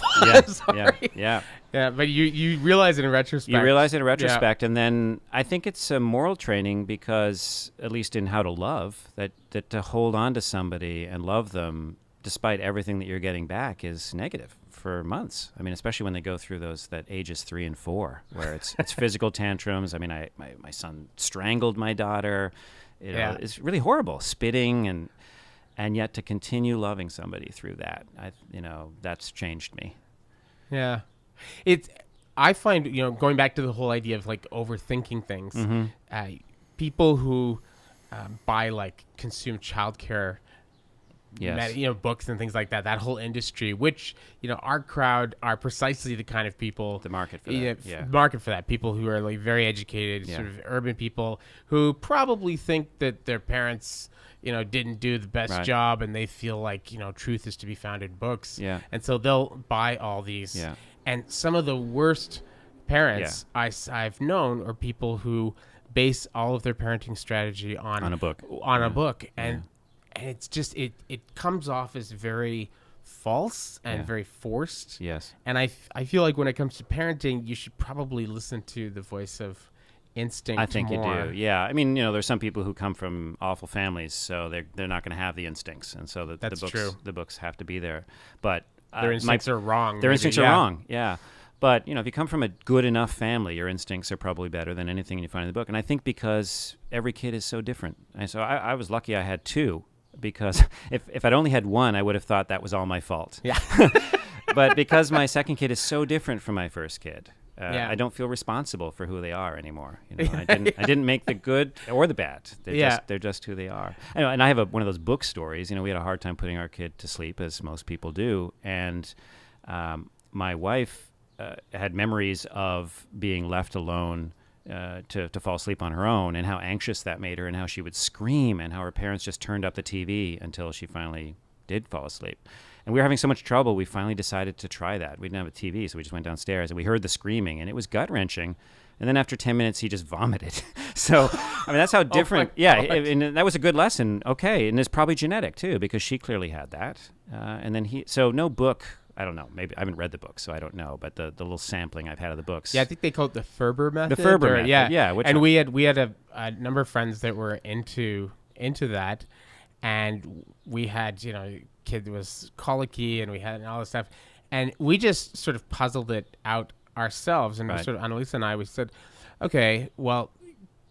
Yeah.
But you realize it in retrospect.
You realize it in retrospect, and then I think it's a moral training because, at least in how to love, that to hold on to somebody and love them despite everything that you're getting back is negative for months. I mean, especially when they go through that ages 3 and 4, where it's physical tantrums. I mean, my son strangled my daughter. It's really horrible, spitting and yet to continue loving somebody through that, that's changed me. Yeah.
I find, going back to the whole idea of like overthinking things, people who consume childcare, books and things like that, that whole industry, which, our crowd are precisely the kind of people,
the market for that,
market for that, people who are like very educated, sort of urban people who probably think that their parents, didn't do the best job, and they feel like, truth is to be found in books. Yeah. And so they'll buy all these. Yeah. And some of the worst parents I've known are people who base all of their parenting strategy on a book. And it's just, it comes off as very false and very forced. Yes. And I feel like when it comes to parenting, you should probably listen to the voice of instinct.
I think
more.
You do. Yeah. I mean, there's some people who come from awful families, so they're not going to have the instincts, and so the books have to be there. But
their instincts are wrong.
Their instincts are wrong. Yeah. But if you come from a good enough family, your instincts are probably better than anything you find in the book. And I think because every kid is so different. And so I was lucky I had 2, because if I'd only had 1, I would have thought that was all my fault. Yeah. But because my second kid is so different from my first kid, I don't feel responsible for who they are anymore. I didn't make the good or the bad. They're just who they are. And I have one of those book stories. We had a hard time putting our kid to sleep, as most people do. And my wife had memories of being left alone to fall asleep on her own, and how anxious that made her, and how she would scream, and how her parents just turned up the TV until she finally did fall asleep. And we were having so much trouble, we finally decided to try that. We didn't have a TV, so we just went downstairs, and we heard the screaming, and it was gut-wrenching. And then after 10 minutes, he just vomited. So, that's how different. And that was a good lesson. Okay, and it's probably genetic, too, because she clearly had that. And then so no book, I don't know, maybe I haven't read the book, so I don't know, but the little sampling I've had of the books.
Yeah, I think they call it the Ferber method.
The Ferber method, yeah.
And we had a number of friends that were into that, and we had, kid was colicky, and we had all this stuff, and we just sort of puzzled it out ourselves, and sort of Annalisa and I, we said, okay, well,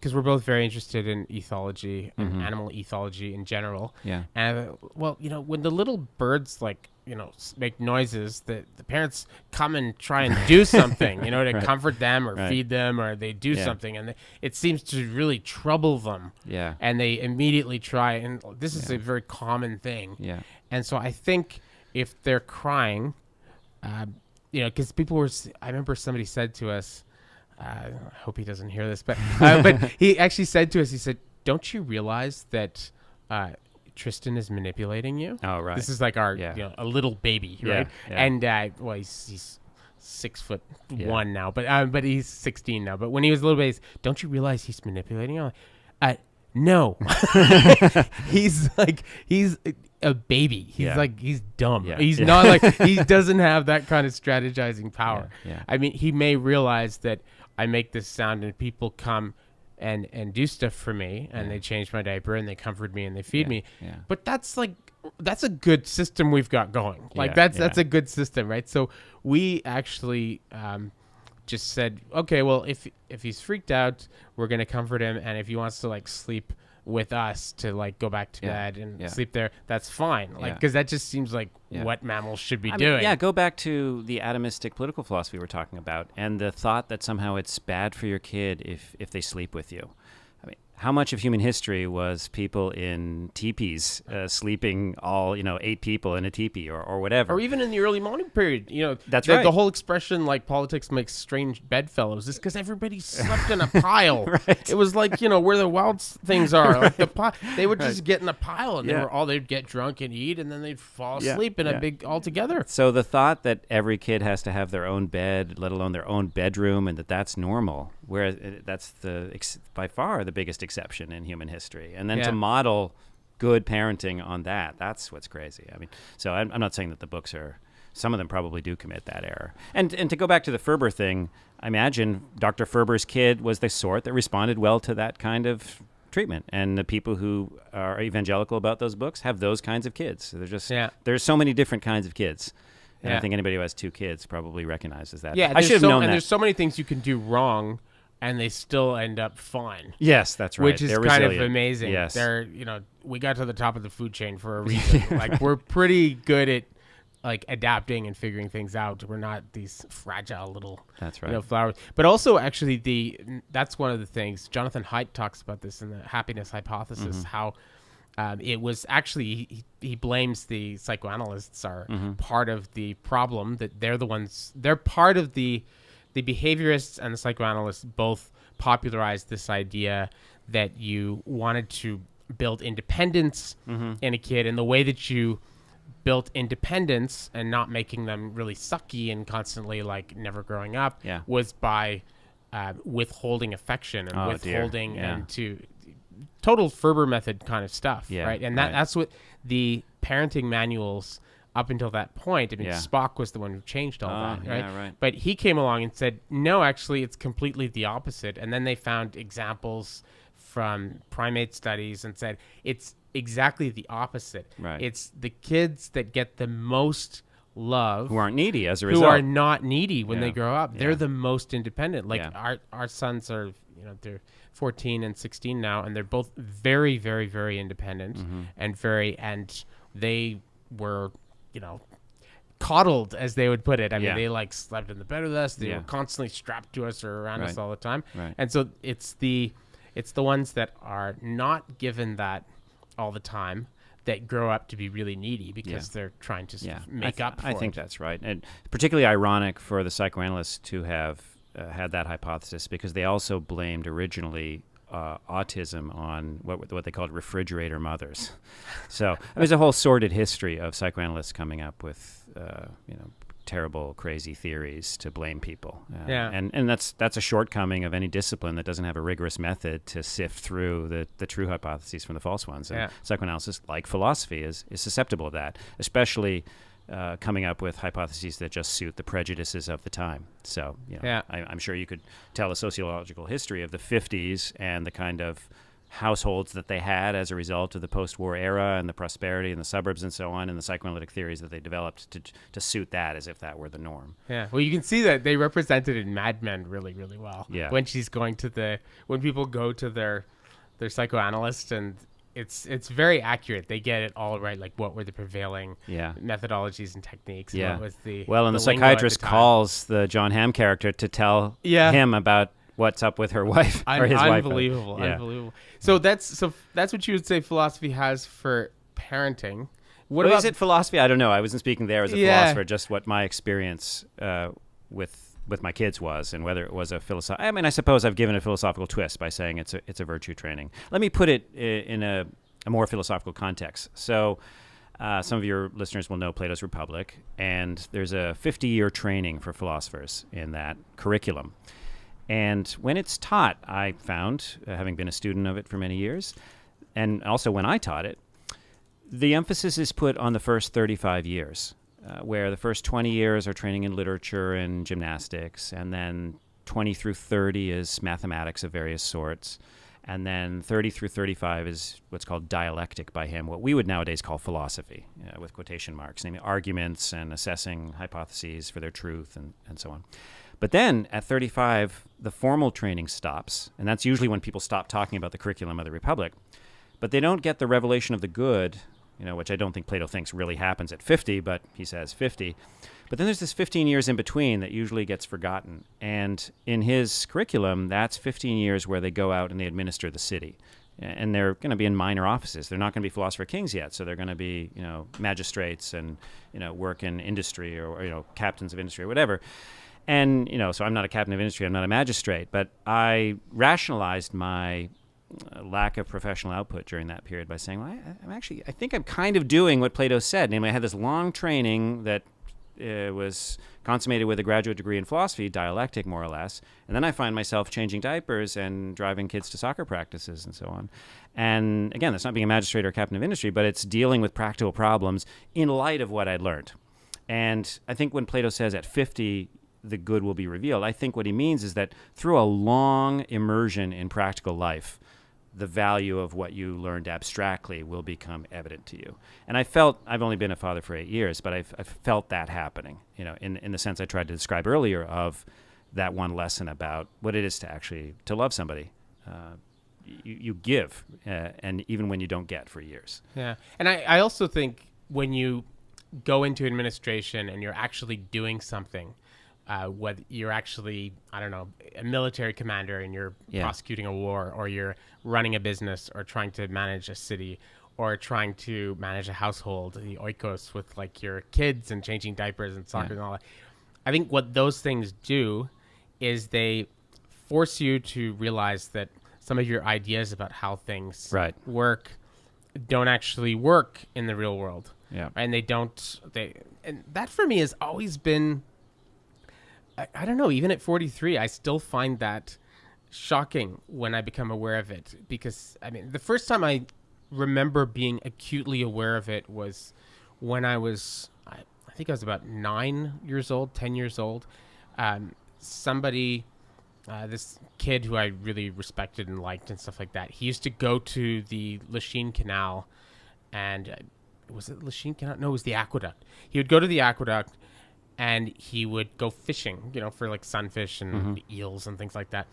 because we're both very interested in ethology and animal ethology in general. Yeah. And when the little birds make noises, the parents come and try and do something, to comfort them or feed them, or they do something, and it seems to really trouble them. Yeah. And they immediately try, and this is a very common thing. Yeah. And so I think if they're crying, because I remember somebody said to us, I hope he doesn't hear this, but he actually said to us, he said, "Don't you realize that Tristan is manipulating you?" Oh, right. This is like our, a little baby, right? Yeah. And he's 6'1" now, but he's 16 now. But when he was a little baby, don't you realize he's manipulating you? No, he's a baby. He's dumb. Yeah. He's not he doesn't have that kind of strategizing power. Yeah. I mean, he may realize that I make this sound and people come and do stuff for me, and they change my diaper and they comfort me and they feed me. Yeah. But that's a good system we've got going. That's a good system, right? So we actually just said, okay, well, if he's freaked out, we're going to comfort him, and if he wants to sleep with us to go back to bed and sleep there, that's fine. Because that just seems like what mammals should be doing.
Yeah, go back to the atomistic political philosophy we're talking about, and the thought that somehow it's bad for your kid if they sleep with you. I mean, how much of human history was people in teepees sleeping all, 8 people in a teepee or whatever.
Or even in the early modern period,
That's
the,
right.
the whole expression like politics makes strange bedfellows is because everybody slept in a pile.
Right.
It was like, where the wild things are. Like they would just get in a pile and they'd get drunk and eat and then they'd fall asleep in a big all together.
So the thought that every kid has to have their own bed, let alone their own bedroom, and that's normal, whereas that's by far the biggest exception in human history. And then to model good parenting on that's what's crazy. I mean, so I'm not saying that the books some of them probably do commit that error. And to go back to the Ferber thing, I imagine Dr. Ferber's kid was the sort that responded well to that kind of treatment. And the people who are evangelical about those books have those kinds of kids. So there's so many different kinds of kids. And I think anybody who has 2 kids probably recognizes that.
Yeah,
I should have known that.
There's so many things you can do wrong and they still end up fine.
Yes, that's right.
Which is
They're
kind
resilient.
of amazing.
Yes.
We got to the top of the food chain for a reason. Like we're pretty good at like adapting and figuring things out. We're not these fragile little flowers. But also actually that's one of the things Jonathan Haidt talks about this in the happiness hypothesis, how it was actually he blames the psychoanalysts are part of the problem, that they're part of the behaviorists and the psychoanalysts both popularized this idea that you wanted to build independence in a kid, and the way that you built independence and not making them really sucky and constantly like never growing up was by withholding affection and withholding and to total Ferber method kind of stuff, right? And that's what the parenting manuals up until that point. I mean, Spock was the one who changed all that, right?
Yeah, right?
But he came along and said, no, actually, it's completely the opposite. And then they found examples from primate studies and said it's exactly the opposite.
Right.
It's the kids that get the most love
who aren't needy as a result.
Who are not needy when they grow up. They're the most independent. Like our sons are, they're 14 and 16 now, and they're both very, very, very independent and they were, coddled, as they would put it. I mean, they like slept in the bed with us. They were constantly strapped to us or around us all the time.
Right.
And so it's the ones that are not given that all the time that grow up to be really needy because they're trying to make up for
I think that's right. And particularly ironic for the psychoanalysts to have had that hypothesis, because they also blamed originally autism on what they called refrigerator mothers. So there's a whole sordid history of psychoanalysts coming up with terrible, crazy theories to blame people. And that's a shortcoming of any discipline that doesn't have a rigorous method to sift through the true hypotheses from the false ones. And psychoanalysis, like philosophy, is susceptible of that, especially coming up with hypotheses that just suit the prejudices of the time. So, I'm sure you could tell a sociological history of the 50s and the kind of households that they had as a result of the post-war era and the prosperity in the suburbs and so on, and the psychoanalytic theories that they developed to suit that as if that were the norm. Yeah.
Well, you can see that they represented in Mad Men really, really well.
Yeah.
When she's going to when people go to their psychoanalyst, and it's very accurate. They get it all right. Like, what were the prevailing methodologies and techniques? And what was and
the psychiatrist calls the John Hamm character to tell him about what's up with her wife or his wife.
Unbelievable. So that's what you would say philosophy has for parenting.
What about, is it philosophy? I don't know. I wasn't speaking there as a philosopher. Just what my experience with my kids was, and whether it was a philosophy. I mean, I suppose I've given a philosophical twist by saying it's a virtue training. Let me put it in a more philosophical context. So some of your listeners will know Plato's Republic, and there's a 50-year training for philosophers in that curriculum. And when it's taught, I found, having been a student of it for many years, and also when I taught it, the emphasis is put on the first 35 years. Where the first 20 years are training in literature and gymnastics, and then 20 through 30 is mathematics of various sorts, and then 30 through 35 is what's called dialectic by him, what we would nowadays call philosophy, with quotation marks, namely arguments and assessing hypotheses for their truth and so on. But then at 35, the formal training stops, and that's usually when people stop talking about the curriculum of the Republic. But they don't get the revelation of the good, which I don't think Plato thinks really happens at 50, but he says 50. But then there's this 15 years in between that usually gets forgotten. And in his curriculum, that's 15 years where they go out and they administer the city. And they're going to be in minor offices. They're not going to be philosopher kings yet. So they're going to be, magistrates and, work in industry or captains of industry or whatever. And, so I'm not a captain of industry. I'm not a magistrate. But I rationalized my lack of professional output during that period by saying, well, I think I'm kind of doing what Plato said. Namely, I had this long training that was consummated with a graduate degree in philosophy, dialectic more or less, and then I find myself changing diapers and driving kids to soccer practices and so on. And again, that's not being a magistrate or captain of industry, but it's dealing with practical problems in light of what I'd learned. And I think when Plato says at 50, the good will be revealed, I think what he means is that through a long immersion in practical life, the value of what you learned abstractly will become evident to you. And I've only been a father for 8 years, but I've felt that happening, in the sense I tried to describe earlier of that one lesson about what it is to love somebody. You give, and even when you don't get for years.
Yeah. And I also think when you go into administration and you're actually doing something, whether you're actually, a military commander and you're prosecuting a war, or you're running a business, or trying to manage a city, or trying to manage a household, the oikos with like your kids and changing diapers and soccer and all that. I think what those things do is they force you to realize that some of your ideas about how things work don't actually work in the real world.
Yeah.
And and that for me has always been, I don't know, even at 43, I still find that shocking when I become aware of it. Because, the first time I remember being acutely aware of it was when I think I was about 9 years old, 10 years old. This kid who I really respected and liked and stuff like that, he used to go to the Lachine Canal, and was it Lachine Canal? No, it was the Aqueduct. He would go to the Aqueduct, and he would go fishing, for like sunfish and eels and things like that.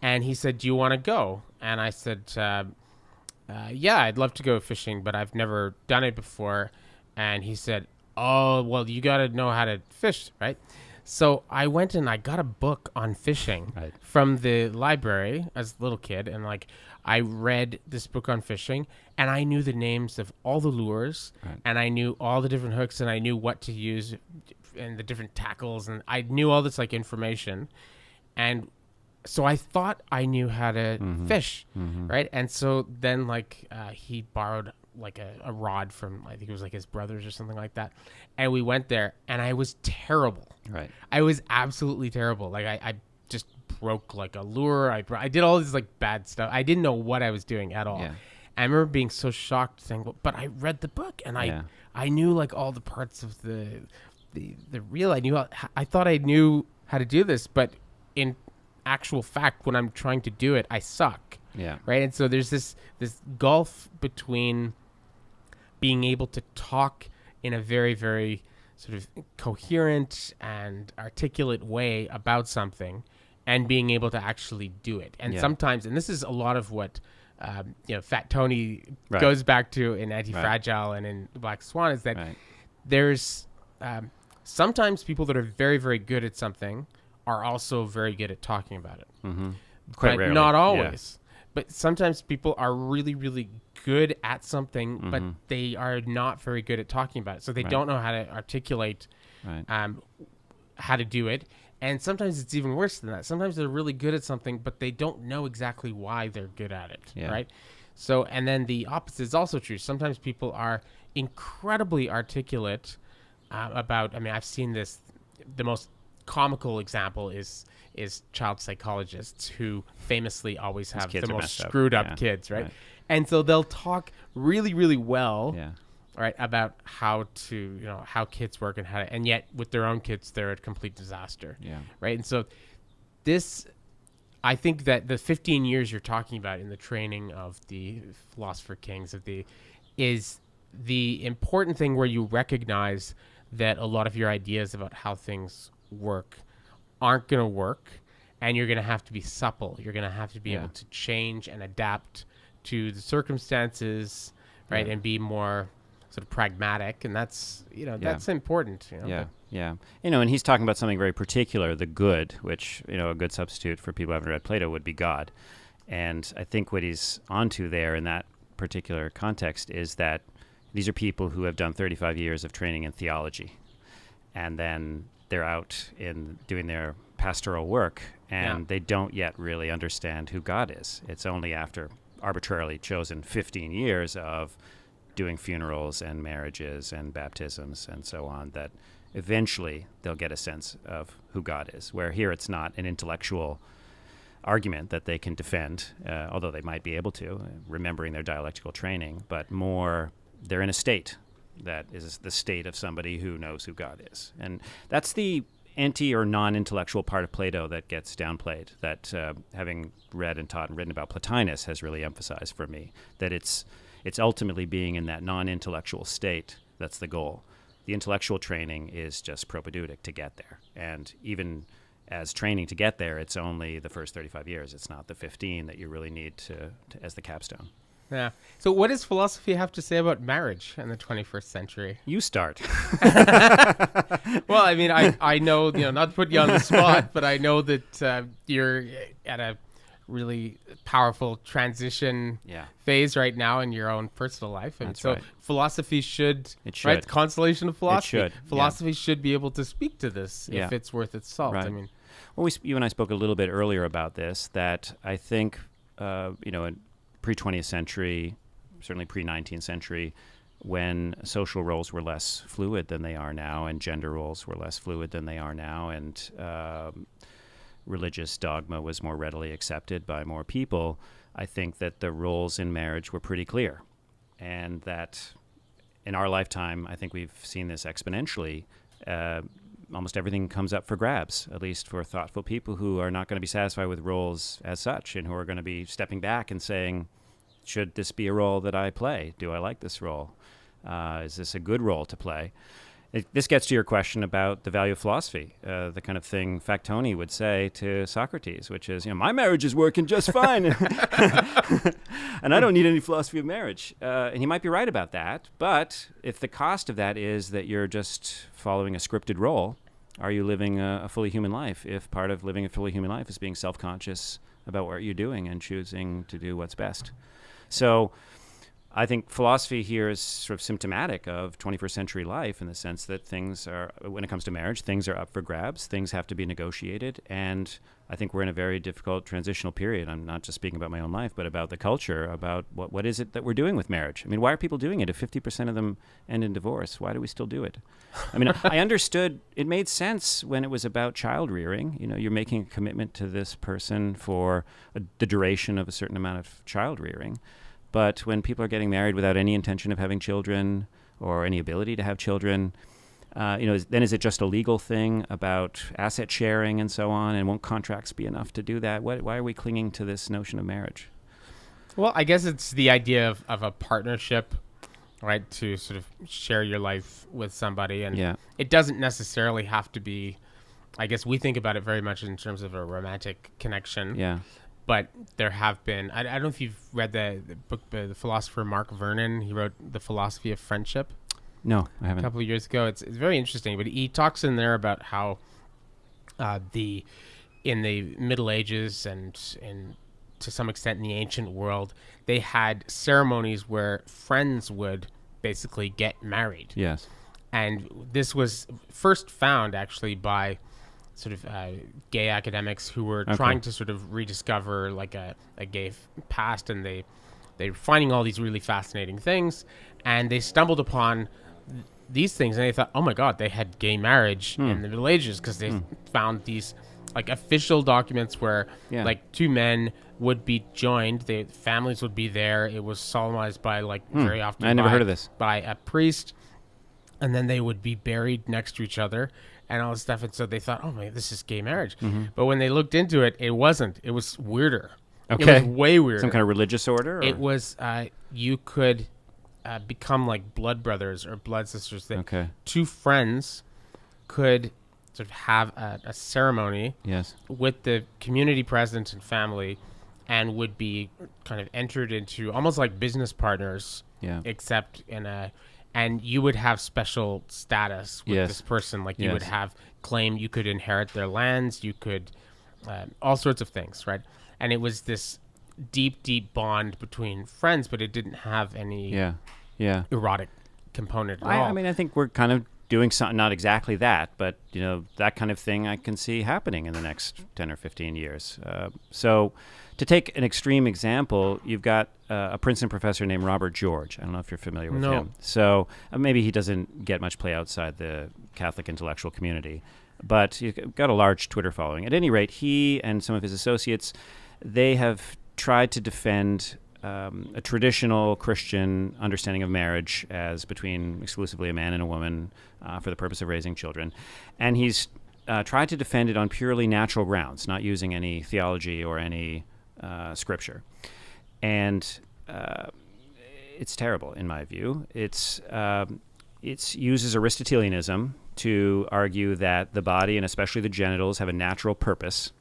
And he said, "Do you want to go?" And I said, "Yeah, I'd love to go fishing, but I've never done it before." And he said, "Oh, well, you got to know how to fish, right?" So I went and I got a book on fishing from the library as a little kid. And I read this book on fishing, and I knew the names of all the lures, and I knew all the different hooks, and I knew what to use and the different tackles, and I knew all this information. And so I thought I knew how to fish, right? And so then he borrowed a rod from, I think it was his brothers or something like that. And we went there, and I was terrible.
Right.
I was absolutely terrible. I just broke a lure. I did all this bad stuff. I didn't know what I was doing at all. Yeah. I remember being so shocked, saying, "Well, but I read the book, and I knew all the parts of the reel. I thought I knew how to do this, but in actual fact, when I'm trying to do it, I suck."
Yeah.
Right. And so there's this gulf between being able to talk in a very, very sort of coherent and articulate way about something, and being able to actually do it. And sometimes, and this is a lot of what Fat Tony goes back to in Anti-Fragile and in Black Swan, is that there's sometimes people that are very, very good at something are also very good at talking about it.
Quite
but
rarely.
Not always. But sometimes people are really, really good at something, but they are not very good at talking about it. So they don't know how to articulate how to do it. And sometimes it's even worse than that. Sometimes they're really good at something, but they don't know exactly why they're good at it, right? So, and then the opposite is also true. Sometimes people are incredibly articulate about, I've seen this, the most comical example is child psychologists who famously always have the most screwed up kids, right? And so they'll talk really, really well, right, about how to, how kids work and and yet with their own kids, they're a complete disaster, right? And so I think that the 15 years you're talking about in the training of the philosopher kings is the important thing where you recognize that a lot of your ideas about how things work aren't going to work, and you're going to have to be supple. You're going to have to be able to change and adapt to the circumstances, right, and be more sort of pragmatic, and that's that's important.
Yeah. And he's talking about something very particular, the good, which, a good substitute for people who haven't read Plato would be God. And I think what he's onto there in that particular context is that these are people who have done 35 years of training in theology. And then they're out in doing their pastoral work, and they don't yet really understand who God is. It's only after arbitrarily chosen 15 years of doing funerals and marriages and baptisms and so on that eventually they'll get a sense of who God is, where here it's not an intellectual argument that they can defend, although they might be able to, remembering their dialectical training, but more they're in a state that is the state of somebody who knows who God is. And that's the anti or non-intellectual part of Plato that gets downplayed, that having read and taught and written about Plotinus has really emphasized for me, that it's ultimately being in that non-intellectual state that's the goal. The intellectual training is just propedeutic to get there. And even as training to get there, it's only the first 35 years. It's not the 15 that you really need to as the capstone.
Yeah. So what does philosophy have to say about marriage in the 21st century?
You start.
Well, I mean, I know, not to put you on the spot, but I know that you're at a really powerful transition phase right now in your own personal life. And
That's right.
Philosophy should,
right?
The consolation of philosophy.
It should.
Philosophy should be able to speak to this if it's worth its salt.
Right.
I mean,
well, you and I spoke a little bit earlier about this, that I think, in pre-20th century, certainly pre-19th century, when social roles were less fluid than they are now, and gender roles were less fluid than they are now, and religious dogma was more readily accepted by more people, I think that the roles in marriage were pretty clear. And that in our lifetime, I think we've seen this exponentially. Almost everything comes up for grabs, at least for thoughtful people who are not going to be satisfied with roles as such, and who are going to be stepping back and saying, should this be a role that I play? Do I like this role? Is this a good role to play? This gets to your question about the value of philosophy, the kind of thing Factoni would say to Socrates, which is, my marriage is working just fine, and I don't need any philosophy of marriage. And he might be right about that, but if the cost of that is that you're just following a scripted role, are you living a fully human life if part of living a fully human life is being self-conscious about what you're doing and choosing to do what's best? So I think philosophy here is sort of symptomatic of 21st century life in the sense that things are, when it comes to marriage, things are up for grabs, things have to be negotiated, and I think we're in a very difficult transitional period. I'm not just speaking about my own life, but about the culture, about what is it that we're doing with marriage. I mean, why are people doing it? If 50% of them end in divorce, why do we still do it? I mean, I understood, it made sense when it was about child rearing. You're making a commitment to this person for the duration of a certain amount of child rearing. But when people are getting married without any intention of having children or any ability to have children, then is it just a legal thing about asset sharing and so on? And won't contracts be enough to do that? Why are we clinging to this notion of marriage?
Well, I guess it's the idea of a partnership, right? To sort of share your life with somebody. And it doesn't necessarily have to be, I guess we think about it very much in terms of a romantic connection.
Yeah.
But there have been, I don't know if you've read the book by the philosopher Mark Vernon. He wrote The Philosophy of Friendship.
No, I haven't.
A couple of years ago. It's very interesting, but he talks in there about how in the Middle Ages and to some extent in the ancient world, they had ceremonies where friends would basically get married.
Yes.
And this was first found actually by sort of gay academics who were trying to sort of rediscover like a gay past, and they were finding all these really fascinating things, and they stumbled upon these things, and they thought, oh my God, they had gay marriage in the Middle Ages, because they found these like official documents where like two men would be joined, the families would be there, it was solemnized by like very often
I never heard of this,
by a priest, and then they would be buried next to each other and all this stuff. And so they thought, oh man, this is gay marriage. But when they looked into it, it wasn't. It was weirder.
Okay.
It was way weirder.
Some kind of religious order? Or?
It was, you could become like blood brothers or blood sisters. That two friends could sort of have a ceremony with the community present and family, and would be kind of entered into almost like business partners, except in a and you would have special status with
Yes.
this person. Like you would
Yes.
have claim, you could inherit their lands, you could all sorts of things, right? And it was this deep, deep bond between friends, but it didn't have any
Yeah.
erotic component at all.
I mean, I think we're kind of doing something, not exactly that, but that kind of thing I can see happening in the next 10 or 15 years. So to take an extreme example, you've got a Princeton professor named Robert George. I don't know if you're familiar with him. So maybe he doesn't get much play outside the Catholic intellectual community, but he's got a large Twitter following. At any rate, he and some of his associates, they have tried to defend a traditional Christian understanding of marriage as between exclusively a man and a woman for the purpose of raising children. And he's tried to defend it on purely natural grounds, not using any theology or any scripture. And it's terrible, in my view. It uses Aristotelianism to argue that the body, and especially the genitals, have a natural purpose,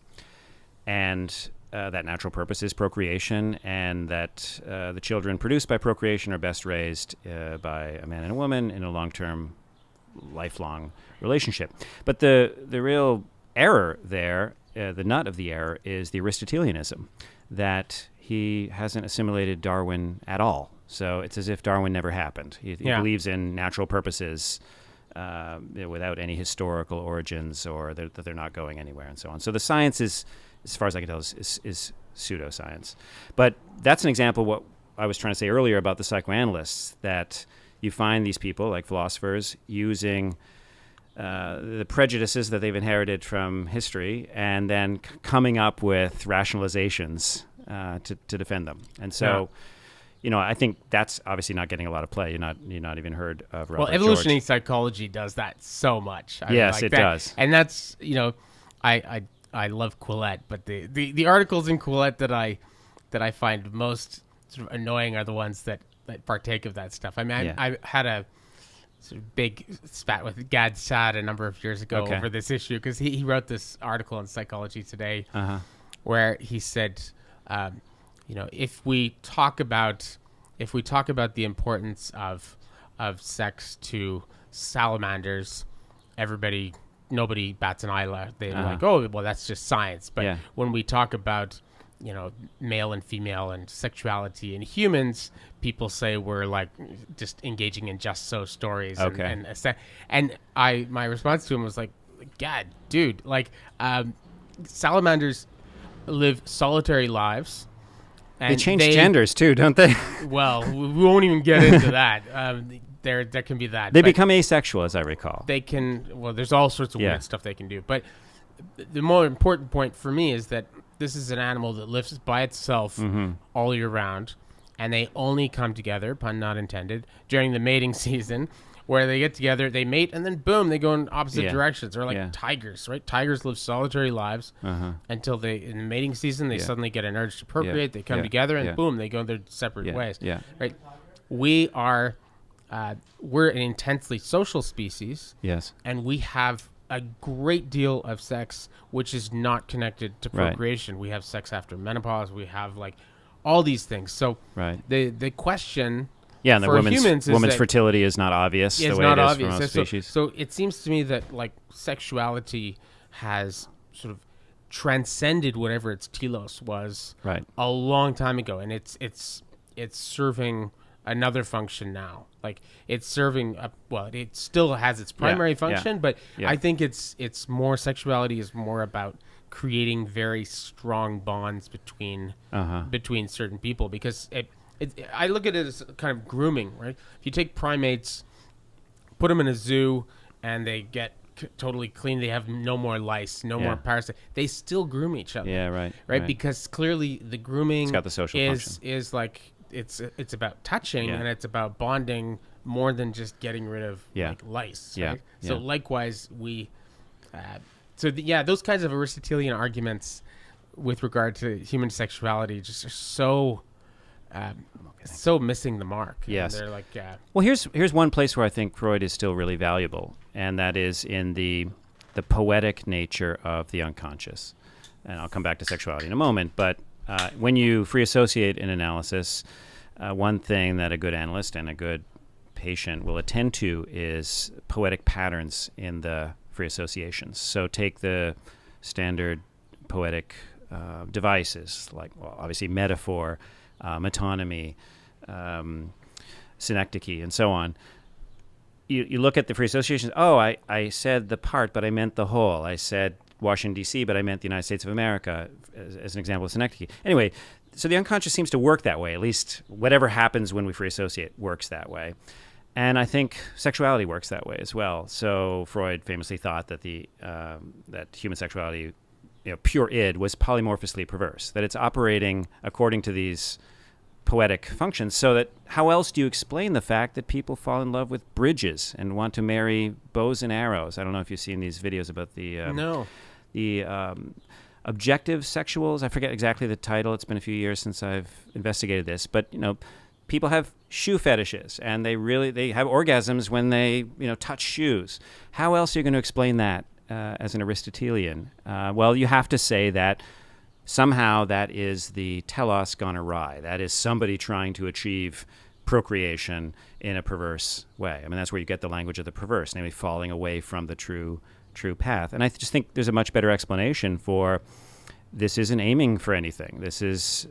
and that natural purpose is procreation, and that the children produced by procreation are best raised by a man and a woman in a long-term, lifelong relationship. But the real error there, the nut of the error, is the Aristotelianism, that he hasn't assimilated Darwin at all. So it's as if Darwin never happened. He believes in natural purposes without any historical origins, or that they're not going anywhere, and so on. So the science is, as far as I can tell, is pseudoscience. But that's an example of what I was trying to say earlier about the psychoanalysts, that you find these people, like philosophers, using the prejudices that they've inherited from history and then coming up with rationalizations to defend them. And so... I think that's obviously not getting a lot of play. You're not even heard of Robert
Well, evolutionary
George.
Psychology does that so much.
Yes, it does.
And that's, I love Quillette, but the articles in Quillette that I find most sort of annoying are the ones that partake of that stuff. I mean, I had a sort of big spat with Gad Saad a number of years ago over this issue, because he wrote this article in Psychology Today where he said, if we talk about the importance of sex to salamanders, nobody bats an eyelash. They're like, oh, well, that's just science. But when we talk about male and female and sexuality in humans, people say we're like just engaging in just so stories. And my response to him was like, God, dude, like salamanders live solitary lives. And
they change genders too, don't they?
Well, we won't even get into that. There can be that.
They become asexual, as I recall.
They can. Well, there's all sorts of weird stuff they can do. But the more important point for me is that this is an animal that lives by itself all year round, and they only come together, pun not intended, during the mating season, where they get together, they mate, and then boom, they go in opposite directions. They're like tigers, right? Tigers live solitary lives until in the mating season, they suddenly get an urge to procreate. They come together, and boom, they go their separate ways. Right? We're an intensely social species.
Yes.
And we have a great deal of sex, which is not connected to procreation. We have sex after menopause. We have like all these things. So the question...
Yeah, and the woman's fertility is not obvious the way it is for most species.
So it seems to me that like sexuality has sort of transcended whatever its telos was a long time ago, and it's serving another function now. Like it's serving it still has its primary function, but I think it's more, sexuality is more about creating very strong bonds between certain people, because I look at it as kind of grooming, right? If you take primates, put them in a zoo, and they get totally clean, they have no more lice, no more parasites, they still groom each other.
Yeah,
right? Because clearly the grooming
it's got the social function.
Is like it's about touching, and it's about bonding more than just getting rid of like lice. Right? So likewise, those kinds of Aristotelian arguments with regard to human sexuality just are so missing the mark.
Yes.
And they're like,
well, here's one place where I think Freud is still really valuable, and that is in the poetic nature of the unconscious. And I'll come back to sexuality in a moment, but when you free associate an analysis, one thing that a good analyst and a good patient will attend to is poetic patterns in the free associations. So take the standard poetic devices, like, well, obviously metaphor, metonymy, synecdoche, and so on. You look at the free associations. Oh, I said the part, but I meant the whole. I said Washington, D.C., but I meant the United States of America, as an example of synecdoche. Anyway, so the unconscious seems to work that way. At least whatever happens when we free associate works that way. And I think sexuality works that way as well. So Freud famously thought that that human sexuality, pure id, was polymorphously perverse, that it's operating according to these poetic functions. So that how else do you explain the fact that people fall in love with bridges and want to marry bows and arrows? I don't know if you've seen these videos about the objective sexuals. I forget exactly the title. It's been a few years since I've investigated this, but people have shoe fetishes, and they have orgasms when they touch shoes. How else are you going to explain that as an Aristotelian? Well, you have to say that somehow that is the telos gone awry. That is somebody trying to achieve procreation in a perverse way. I mean, that's where you get the language of the perverse, namely falling away from the true path. And I just think there's a much better explanation for this isn't aiming for anything. This is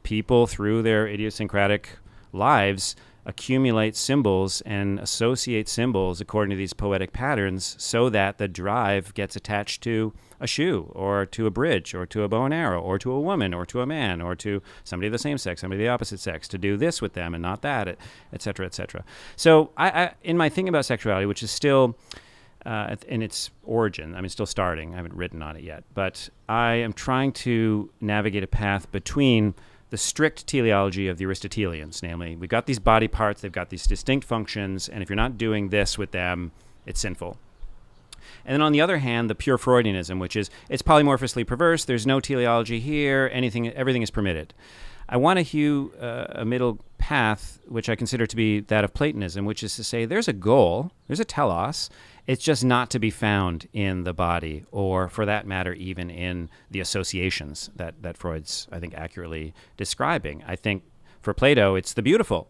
people through their idiosyncratic lives accumulate symbols and associate symbols according to these poetic patterns so that the drive gets attached to a shoe or to a bridge or to a bow and arrow or to a woman or to a man or to somebody of the same sex, somebody of the opposite sex, to do this with them and not that, et cetera, et cetera. So I in my thinking about sexuality, which is still in its origin, I mean, still starting, I haven't written on it yet, but I am trying to navigate a path between the strict teleology of the Aristotelians, namely, we've got these body parts, they've got these distinct functions, and if you're not doing this with them, it's sinful. And then on the other hand, the pure Freudianism, which is, it's polymorphously perverse, there's no teleology here, everything is permitted. I want to hew a middle path, which I consider to be that of Platonism, which is to say there's a goal, there's a telos, it's just not to be found in the body, or for that matter, even in the associations that Freud's, I think, accurately describing. I think for Plato, it's the beautiful,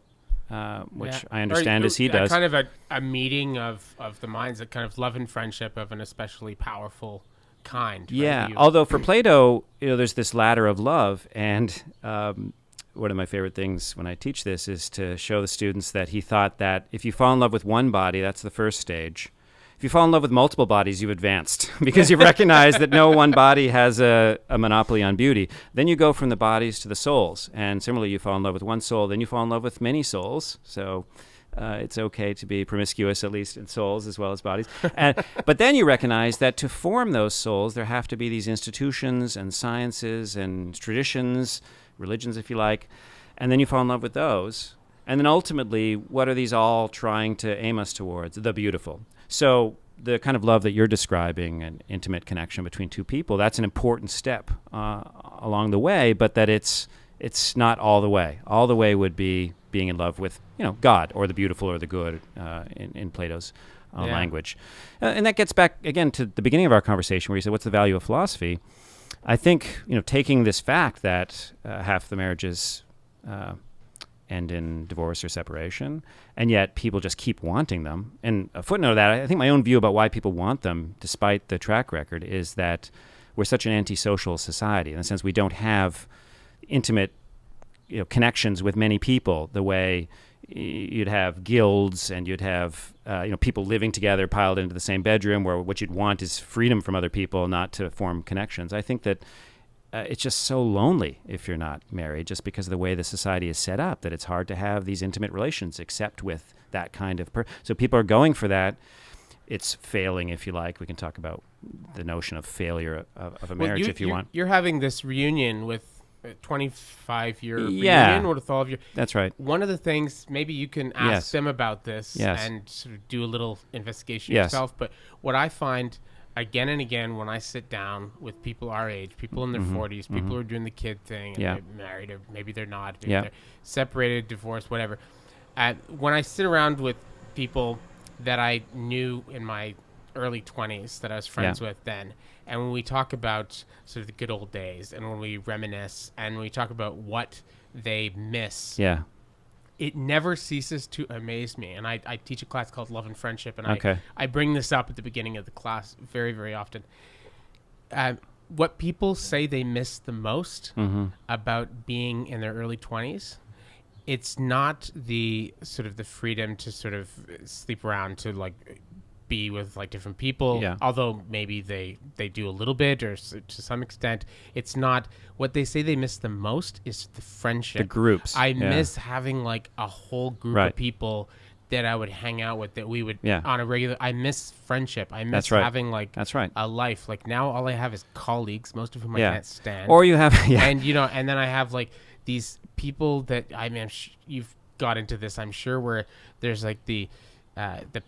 which I understand as he does.
Kind of a meeting of the minds, a kind of love and friendship of an especially powerful kind.
Yeah, although for Plato, there's this ladder of love, and one of my favorite things when I teach this is to show the students that he thought that if you fall in love with one body, that's the first stage. If you fall in love with multiple bodies, you've advanced because you've recognized that no one body has a monopoly on beauty. Then you go from the bodies to the souls. And similarly, you fall in love with one soul, then you fall in love with many souls. So it's okay to be promiscuous, at least in souls as well as bodies. But then you recognize that to form those souls, there have to be these institutions and sciences and traditions, religions, if you like. And then you fall in love with those. And then ultimately, what are these all trying to aim us towards? The beautiful. So the kind of love that you're describing, an intimate connection between two people, that's an important step along the way, but that it's not all the way. All the way would be being in love with, God or the beautiful or the good in Plato's language. And that gets back, again, to the beginning of our conversation where you said, what's the value of philosophy? I think, taking this fact that half the marriages end in divorce or separation, and yet people just keep wanting them. And a footnote of that, I think my own view about why people want them, despite the track record, is that we're such an antisocial society. In the sense we don't have intimate connections with many people the way you'd have guilds and you'd have people living together piled into the same bedroom, where what you'd want is freedom from other people, not to form connections. I think that it's just so lonely if you're not married, just because of the way the society is set up, that it's hard to have these intimate relations except with that kind of so people are going for that. It's failing, if you like. We can talk about the notion of failure of a marriage if you want.
You're having this reunion with a 25-year reunion with all of your...
That's right.
One of the things, maybe you can ask them about this and sort of do a little investigation yourself, but what I find again and again when I sit down with people our age, people in their 40s, people who are doing the kid thing, and they're married, or maybe they're not, maybe they're separated, divorced, whatever. When I sit around with people that I knew in my early 20s, that I was friends with then, and when we talk about sort of the good old days, and when we reminisce, and when we talk about what they miss, it never ceases to amaze me. And I teach a class called Love and Friendship, and
Okay.
I bring this up at the beginning of the class very, very often. What people say they miss the most about being in their early 20s, it's not the sort of the freedom to sort of sleep around, to like be with like different people, although maybe they do a little bit or to some extent. It's not what they say they miss the most is the friendship,
The groups.
I miss having like a whole group of people that I would hang out with, that we would on a regular. I miss friendship. I miss having like a life. Like now all I have is colleagues, most of whom I can't stand.
Or you have
and and then I have like these people that I mean you've got into this, I'm sure, where there's like the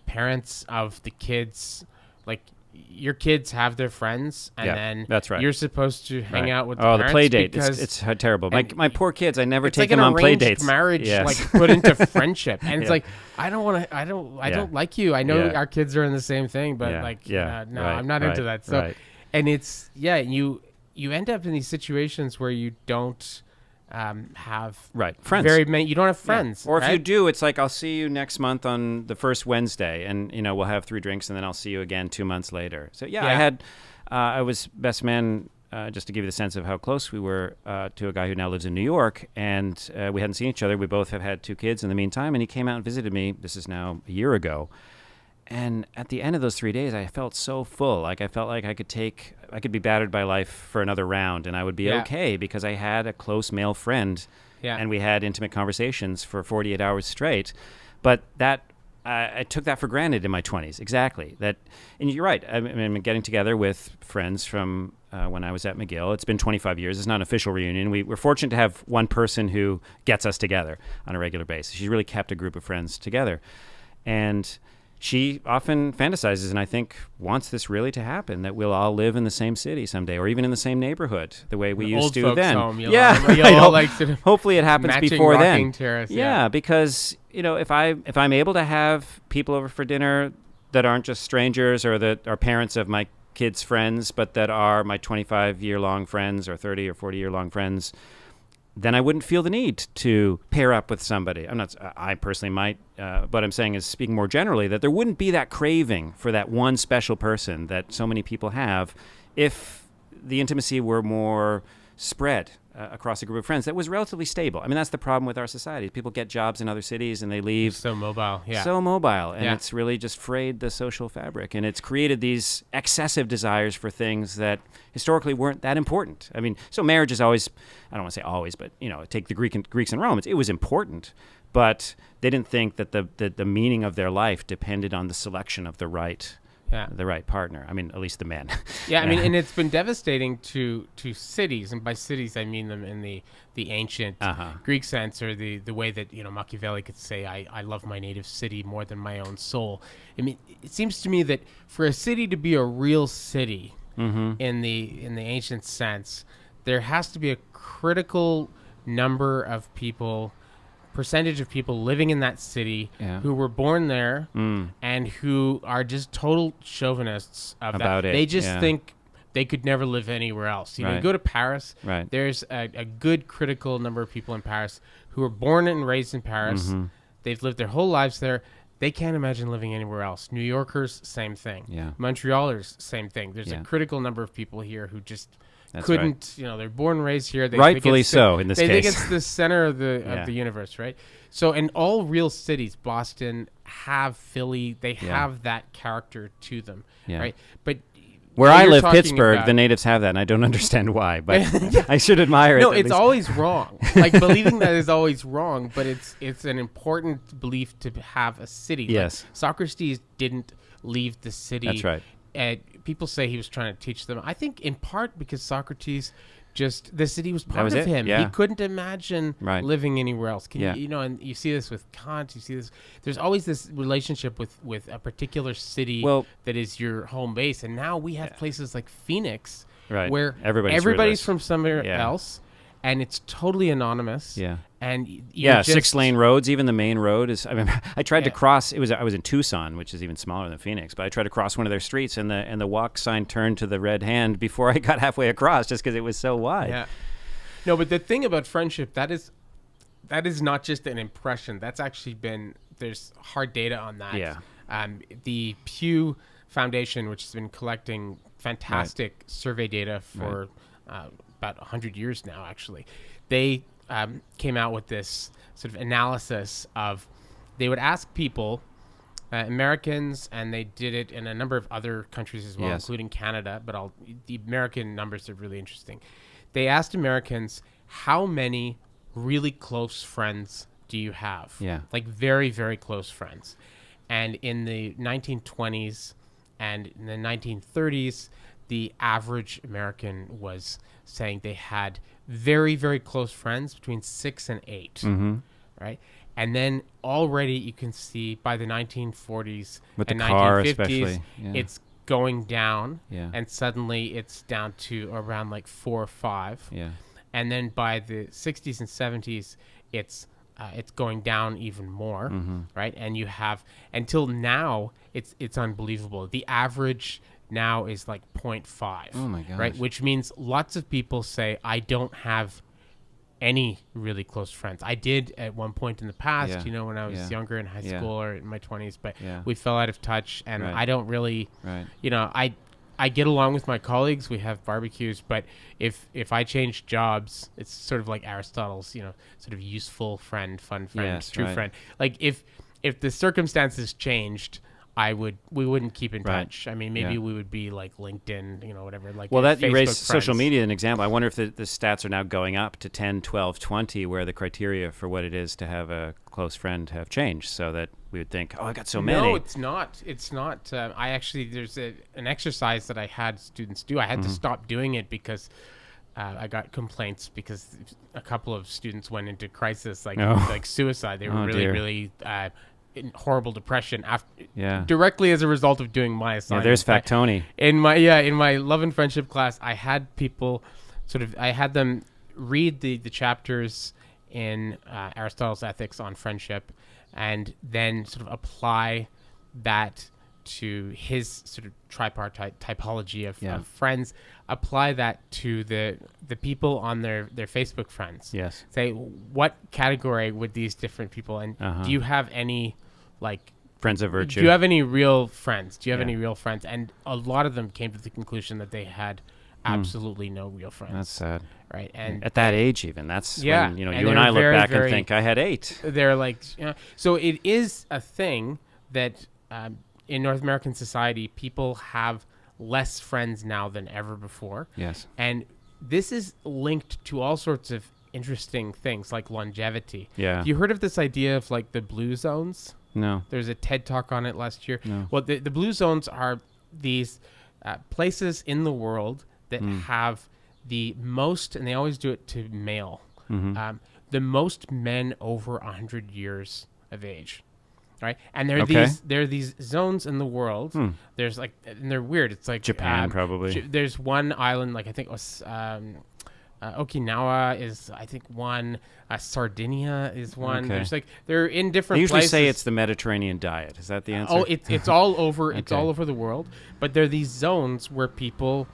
parents of the kids, like your kids have their friends, and then
that's right.
You're supposed to hang out with the
the
parents
play date.
because
It's terrible. My poor kids, I never take
like
them
an
on play
arranged
dates.
marriage,
Yes.
like put into friendship, and it's like I don't like you. I know our kids are in the same thing, but no, I'm not into that. So, and it's you end up in these situations where you don't have
friends.
You don't have friends,
or if you do, it's like I'll see you next month on the first Wednesday, and we'll have 3 drinks, and then I'll see you again 2 months later. So I was best man, just to give you the sense of how close we were, to a guy who now lives in New York, and we hadn't seen each other. We both have had 2 kids in the meantime, and he came out and visited me. This is now a year ago. And at the end of those 3 days, I felt so full. Like I felt like I could be battered by life for another round, and I would be okay because I had a close male friend, and we had intimate conversations for 48 hours straight. But that I took that for granted in my 20s. Exactly. That, and you're right. I'm getting together with friends from when I was at McGill. It's been 25 years. It's not an official reunion. We're fortunate to have one person who gets us together on a regular basis. She's really kept a group of friends together, and she often fantasizes, and I think wants this really to happen, that we'll all live in the same city someday, or even in the same neighborhood, the way we used to then.
Home, all like sort of
hopefully it happens before then.
Terrace,
because if I'm able to have people over for dinner that aren't just strangers or that are parents of my kids' friends, but that are my 25-year-long friends or 30 or 40-year-long friends, then I wouldn't feel the need to pair up with somebody. I personally might, but I'm saying is, speaking more generally, that there wouldn't be that craving for that one special person that so many people have if the intimacy were more spread across a group of friends that was relatively stable. I mean, that's the problem with our society. People get jobs in other cities and they leave.
So mobile,
And it's really just frayed the social fabric. And it's created these excessive desires for things that historically weren't that important. I mean, so marriage is always, I don't want to say always, but, take the Greeks and Romans. It was important, but they didn't think that the meaning of their life depended on the selection of the right partner. I mean, at least the men.
I mean, and it's been devastating to cities, and by cities I mean them in the ancient Greek sense, or the way that Machiavelli could say, I love my native city more than my own soul. I mean, it seems to me that for a city to be a real city in the ancient sense, there has to be a critical number of people, percentage of people living in that city who were born there and who are just total chauvinists about that. They just think they could never live anywhere else. You go to Paris, there's a good critical number of people in Paris who were born and raised in Paris. They've lived their whole lives there. They can't imagine living anywhere else. New Yorkers, same thing. Montrealers, same thing. There's a critical number of people here who just couldn't, they're born and raised here. They
Rightfully so, in this case.
They think it's the center of the universe, right? So, in all real cities, Boston, Philly, they have that character to them, right? But
where I live, Pittsburgh, the natives have that, and I don't understand why, but I should admire it.
No, it's always wrong. Like, believing that is always wrong, but it's an important belief to have a city.
Yes.
Like, Socrates didn't leave the city.
That's right.
People say he was trying to teach them. I think in part because Socrates the city was part of him.
Yeah.
He couldn't imagine living anywhere else. And you see this with Kant. You see this. There's always this relationship with a particular city that is your home base. And now we have places like Phoenix, where everybody's from somewhere else, and it's totally anonymous. And
6-lane roads. Even the main road is. I mean, I tried to cross. I was in Tucson, which is even smaller than Phoenix. But I tried to cross one of their streets, and the walk sign turned to the red hand before I got halfway across, just because it was so wide.
No, but the thing about friendship, that is not just an impression. That's actually been, there's hard data on that.
Yeah.
The Pew Foundation, which has been collecting fantastic survey data for about 100 years now, actually, they came out with this sort of analysis of, they would ask people, Americans, and they did it in a number of other countries as well, including Canada, but the American numbers are really interesting. They asked Americans, how many really close friends do you have?
Yeah.
Like very, very close friends. And in the 1920s and in the 1930s, the average American was saying they had very, very close friends, between 6 and 8, right? And then already you can see by the 1940s
With
and
the car
1950s,
especially,
it's going down,
Yeah.
and suddenly it's down to around like 4 or 5.
Yeah.
And then by the 60s and 70s, it's going down even more, right? And you have, until now, it's unbelievable. The average now is like 0.5.
Oh my gosh.
Right? Which means lots of people say, I don't have any really close friends. I did at one point in the past, when I was younger in high school or in my 20s, but we fell out of touch, and I don't really, I get along with my colleagues. We have barbecues, but if I change jobs, it's sort of like Aristotle's, sort of useful friend, fun friend, true friend. Like if the circumstances changed, we wouldn't keep in touch. I mean, maybe we would be like LinkedIn, whatever. Like,
well, that you
Facebook
raised
friends.
social media an example. I wonder if the stats are now going up to 10, 12, 20, where the criteria for what it is to have a close friend have changed, so that we would think, I got so many.
No, it's not. It's not. I actually, there's an exercise that I had students do. I had to stop doing it because I got complaints because a couple of students went into crisis, like suicide. They were really in horrible depression directly as a result of doing my assignment.
There's Factoni.
In my love and friendship class, I had people I had them read the chapters in Aristotle's Ethics on friendship, and then sort of apply that to his sort of tripartite typology of friends, apply that to the people on their Facebook friends.
Yes.
Say, what category would these different people, and do you have any, like,
friends of virtue?
Do you have any real friends? Do you have any real friends? And a lot of them came to the conclusion that they had absolutely no real friends.
That's sad.
Right. And
at that age, even, that's when, you
and
and I look back
very,
and think, I had 8.
They're like, so it is a thing that in North American society, people have less friends now than ever before.
Yes.
And this is linked to all sorts of interesting things like longevity.
Yeah.
Have you heard of this idea of like the blue zones?
No.
There's a TED talk on it last year.
No.
Well, the blue zones are these places in the world that have the most, and they always do it to male, the most men over 100 years of age. Right, and there are these zones in the world. There's like, and they're weird. It's like
Japan, probably.
There's one island, like I think it was Okinawa is, I think, one. Sardinia is one.
Okay.
There's like, they're in different.
They usually
places.
say it's the Mediterranean diet. Is that the answer?
Oh, it's all over. It's
Okay.
all over the world. But there are these zones where people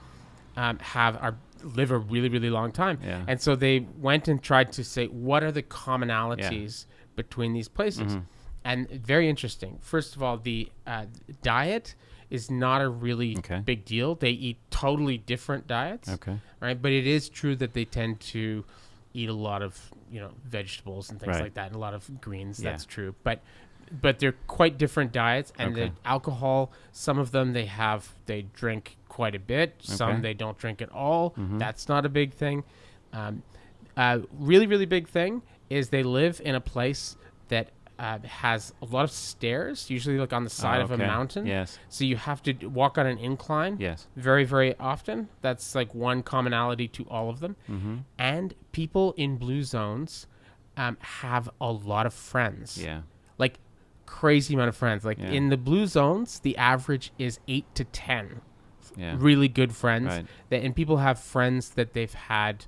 live a really, really long time.
Yeah.
And so they went and tried to say, what are the commonalities between these places? And very interesting. First of all, the diet is not a really big deal. They eat totally different diets.
Okay.
Right. But it is true that they tend to eat a lot of, vegetables and things like that, and a lot of greens.
Yeah.
That's true. But they're quite different diets. And the alcohol, some of them they drink quite a bit. Some they don't drink at all. That's not a big thing. Really, really big thing is they live in a place that has a lot of stairs, usually like on the side of a mountain.
Yes.
So you have to walk on an incline.
Yes.
Very, very often. That's like one commonality to all of them. And people in blue zones have a lot of friends.
Yeah.
Like crazy amount of friends. Like in the blue zones, the average is 8 to 10 really good friends.
Right.
And people have friends that they've had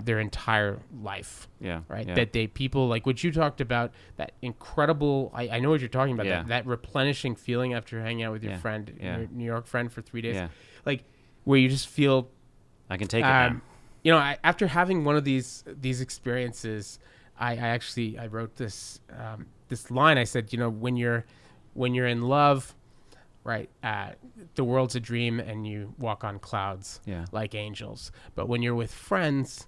their entire life.
Yeah.
Right.
Yeah.
That people like what you talked about, that incredible, I know what you're talking about, that replenishing feeling after hanging out with your friend, your New York friend for 3 days.
Yeah.
Like where you just feel
I can take it now.
after having one of these experiences, I wrote this this line. I said, when you're in love, right, the world's a dream and you walk on clouds like angels. But when you're with friends,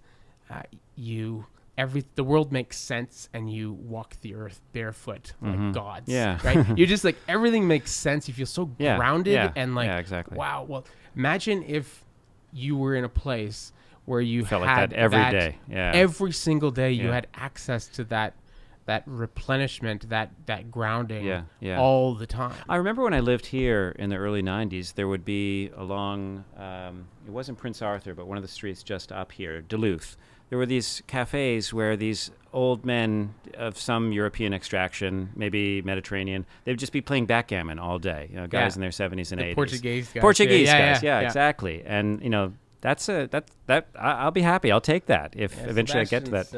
the world makes sense and you walk the earth barefoot like gods. Yeah. Right? You're just like, everything makes sense. You feel so grounded and like,
exactly.
Wow. Well, imagine if you were in a place where you
felt
had
like that every day. Yeah.
Every single day you had access to that replenishment, that grounding all the time.
I remember when I lived here in the early 90s, there would be along, it wasn't Prince Arthur, but one of the streets just up here, Duluth. There were these cafes where these old men of some European extraction, maybe Mediterranean, they'd just be playing backgammon all day. Guys in their 70s and 80s.
Portuguese guys.
Portuguese guys, exactly. And, I'll be happy. I'll take that if eventually I get to that.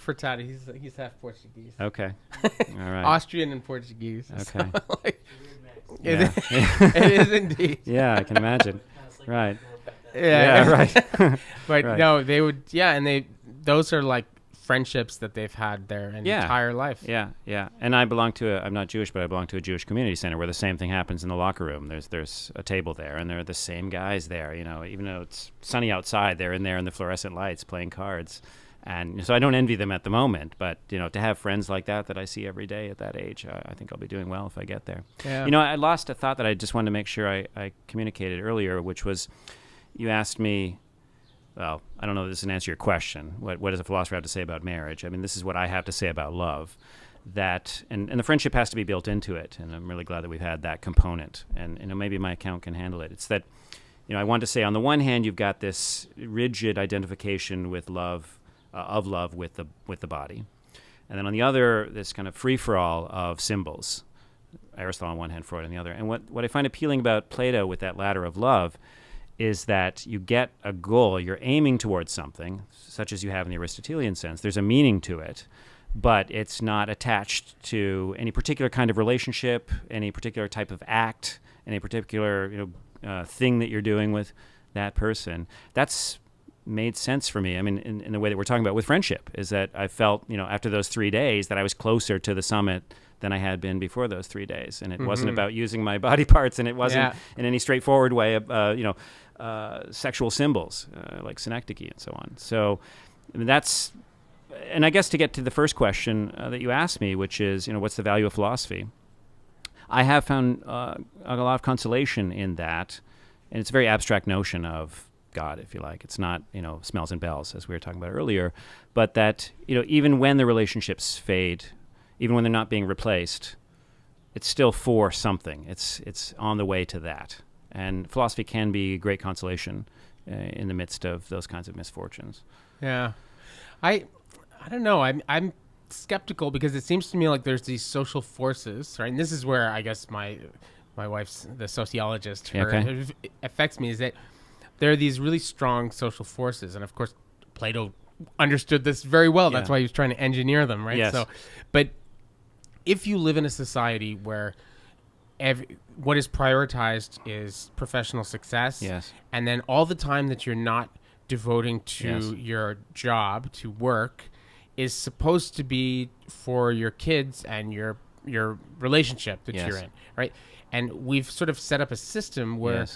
Furtado, he's half Portuguese.
Okay. All right.
Austrian and Portuguese.
Okay.
So, it is indeed.
Yeah, I can imagine. Right.
Yeah,
right.
But
right.
No, they would. Yeah, and those are like friendships that they've had their entire life.
Yeah. And I'm not Jewish, but I belong to a Jewish community center where the same thing happens in the locker room. There's a table there, and there are the same guys there. Even though it's sunny outside, they're in there in the fluorescent lights playing cards. And so I don't envy them at the moment, but to have friends like that I see every day at that age, I think I'll be doing well if I get there.
Yeah.
I lost a thought that I just wanted to make sure I communicated earlier, which was, you asked me, well, I don't know if this is an answer to your question. What does a philosopher have to say about marriage? I mean, this is what I have to say about love. That and the friendship has to be built into it, and I'm really glad that we've had that component. And maybe my account can handle it. It's that, I want to say, on the one hand, you've got this rigid identification with love, with the body, and then on the other, this kind of free for all of symbols. Aristotle on one hand, Freud on the other. And what I find appealing about Plato with that ladder of love is that you get a goal, you're aiming towards something, such as you have in the Aristotelian sense. There's a meaning to it, but it's not attached to any particular kind of relationship, any particular type of act, any particular thing that you're doing with that person. That's made sense for me. I mean, in the way that we're talking about with friendship, is that I felt, after those 3 days that I was closer to the summit than I had been before those 3 days. And it wasn't about using my body parts, and it wasn't in any straightforward way of, sexual symbols like synecdoche and so on. So that's, and I guess to get to the first question that you asked me, which is, what's the value of philosophy? I have found a lot of consolation in that, and it's a very abstract notion of God, if you like. It's not, smells and bells, as we were talking about earlier, but that, even when the relationships fade, even when they're not being replaced, it's still for something. It's on the way to that. And philosophy can be great consolation in the midst of those kinds of misfortunes.
Yeah. I don't know. I'm skeptical because it seems to me like there's these social forces, right? And this is where I guess my wife's the sociologist. It affects me, is that there are these really strong social forces. And of course, Plato understood this very well. That's why he was trying to engineer them, right?
Yes.
So, but if you live in a society where what is prioritized is professional success, and then all the time that you're not devoting to your job, to work, is supposed to be for your kids and your relationship that you're in, right? And we've sort of set up a system where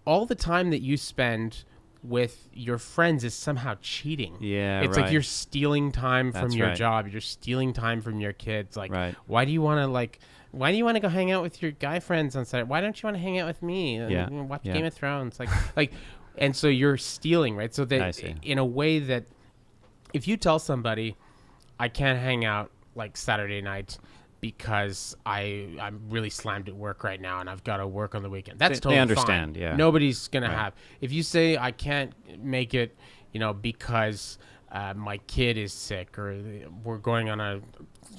all the time that you spend with your friends is somehow cheating. It's like you're stealing time from your job. You're stealing time from your kids. Like, why do you want to go hang out with your guy friends on Saturday? Why don't you want to hang out with me and watch Game of Thrones? Like, and so you're stealing, right? So that in a way that if you tell somebody, I can't hang out like Saturday night because I'm really slammed at work right now and I've got to work on the weekend. That's totally
they understand,
fine. Nobody's going to have. If you say I can't make it, because my kid is sick or we're going on a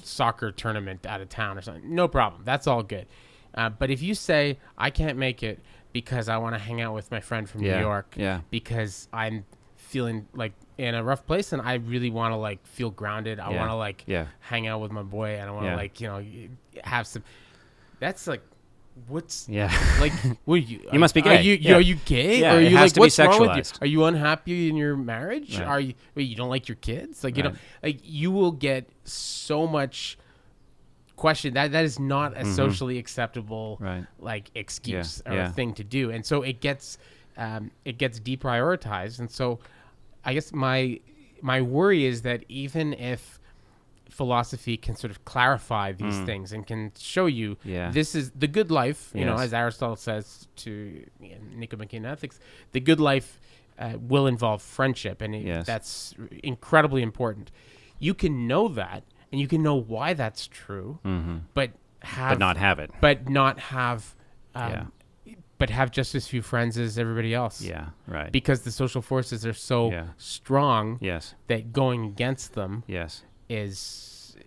soccer tournament out of town or something, no problem. That's all good. But if you say I can't make it because I want to hang out with my friend from New York because I'm feeling like in a rough place and I really want to like feel grounded. I want to hang out with my boy and I want to have some, that's like what's
Yeah.
like? What are you?
You must be gay.
Are you gay?
Yeah,
or are
it
you
has
like
to be
what's wrong with you?
sexualized.
Are you unhappy in your marriage?
Right.
Are you? Wait, you don't like your kids? Like
Right.
like you will get so much question that is not a socially acceptable
Right.
like excuse or
Yeah.
thing to do, and so it gets deprioritized. And so I guess my worry is that even if philosophy can sort of clarify these things and can show you this is the good life, you know,
Yes.
as Aristotle says to Nicomachean Ethics, the good life will involve friendship, and that's incredibly important. You can know that, and you can know why that's true, but
not have it.
but not have, but have just as few friends as everybody else.
Yeah, right.
Because the social forces are so strong
Yes.
that going against them
Yes.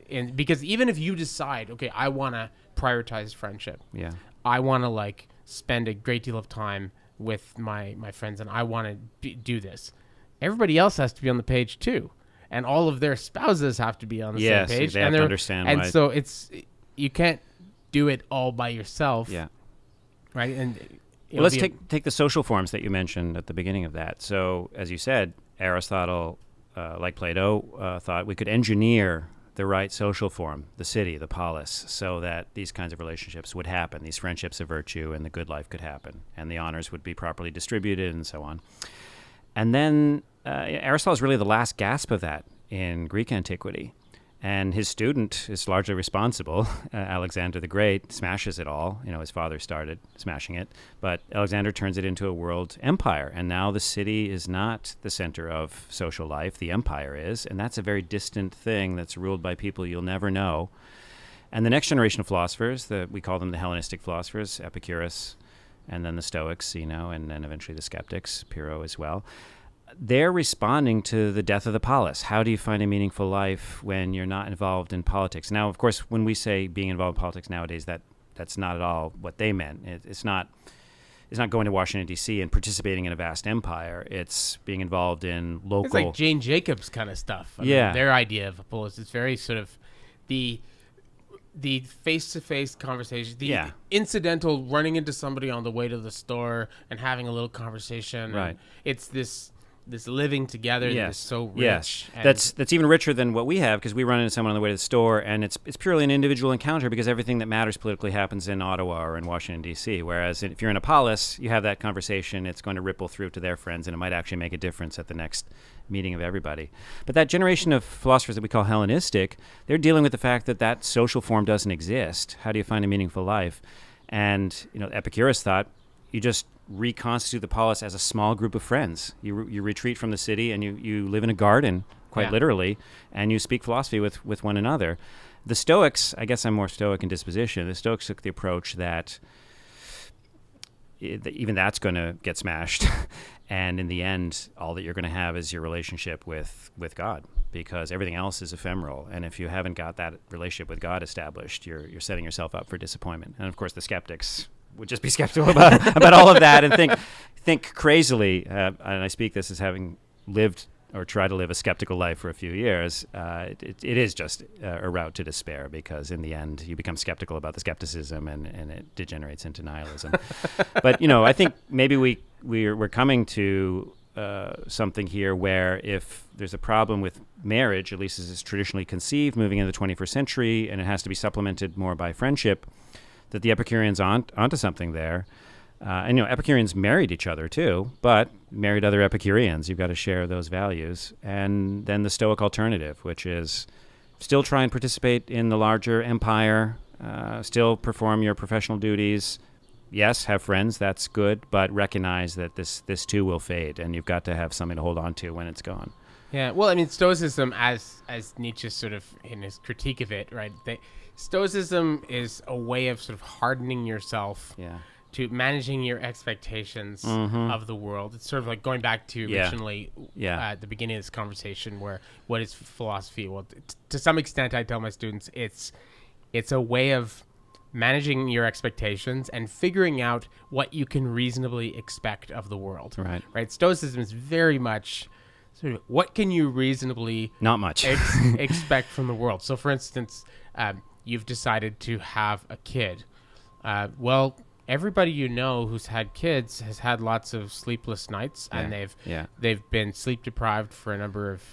and because even if you decide, okay, I want to prioritize friendship.
Yeah.
I want to like spend a great deal of time with my friends, and I want to do this. Everybody else has to be on the page too. And all of their spouses have to be on the same page.
They have to understand
and
why.
so you can't do it all by yourself.
Yeah.
Right. And
well, let's take the social forms that you mentioned at the beginning of that. So, as you said, Aristotle, like Plato, thought we could engineer the right social form, the city, the polis, so that these kinds of relationships would happen, these friendships of virtue, and the good life could happen, and the honors would be properly distributed, and so on. And then Aristotle is really the last gasp of that in Greek antiquity. And his student is largely responsible. Alexander the Great smashes it all. You know, his father started smashing it. But Alexander turns it into a world empire. And now the city is not the center of social life. The empire is. And that's a very distant thing that's ruled by people you'll never know. And the next generation of philosophers, we call them the Hellenistic philosophers, Epicurus, and then the Stoics, and then eventually the skeptics, Pyrrho as well. They're responding to the death of the polis. How do you find a meaningful life when you're not involved in politics? Now, of course, when we say being involved in politics nowadays, that's not at all what they meant. It's not going to Washington, D.C. and participating in a vast empire. It's being involved in local...
It's like Jane Jacobs kind of stuff. I mean, their idea of a polis is very sort of the face-to-face conversation, the incidental running into somebody on the way to the store and having a little conversation.
Right.
It's this living together that is so rich.
Yes, that's even richer than what we have, because we run into someone on the way to the store, and it's purely an individual encounter because everything that matters politically happens in Ottawa or in Washington, D.C., whereas if you're in a polis, you have that conversation, it's going to ripple through to their friends, and it might actually make a difference at the next meeting of everybody. But that generation of philosophers that we call Hellenistic, they're dealing with the fact that social form doesn't exist. How do you find a meaningful life? And Epicurus thought you just reconstitute the polis as a small group of friends. You retreat from the city and you live in a garden, quite literally, and you speak philosophy with one another. The Stoics, I guess I'm more Stoic in disposition. The Stoics took the approach that even that's going to get smashed. And in the end, all that you're going to have is your relationship with God, because everything else is ephemeral. And if you haven't got that relationship with God established, you're setting yourself up for disappointment. And of course, the skeptics would just be skeptical about all of that and think crazily. And I speak this as having lived or tried to live a skeptical life for a few years. It is just a route to despair, because in the end you become skeptical about the skepticism and it degenerates into nihilism. But I think maybe we're coming to something here where if there's a problem with marriage, at least as it's traditionally conceived, moving into the 21st century, and it has to be supplemented more by friendship, that the Epicureans onto something there. And Epicureans married each other too, but married other Epicureans. You've got to share those values. And then the Stoic alternative, which is still try and participate in the larger empire, still perform your professional duties. Yes, have friends, that's good, but recognize that this too will fade, and you've got to have something to hold on to when it's gone.
Yeah, well, I mean, Stoicism, as Nietzsche sort of in his critique of it, right? Stoicism is a way of sort of hardening yourself to managing your expectations of the world. It's sort of like going back to originally at the beginning of this conversation, where what is philosophy? Well, to some extent, I tell my students it's a way of managing your expectations and figuring out what you can reasonably expect of the world. Right. Stoicism is very much sort of what can you reasonably
not much
expect from the world. So, for instance, you've decided to have a kid. Well, everybody you know who's had kids has had lots of sleepless nights, and they've been sleep deprived for a number of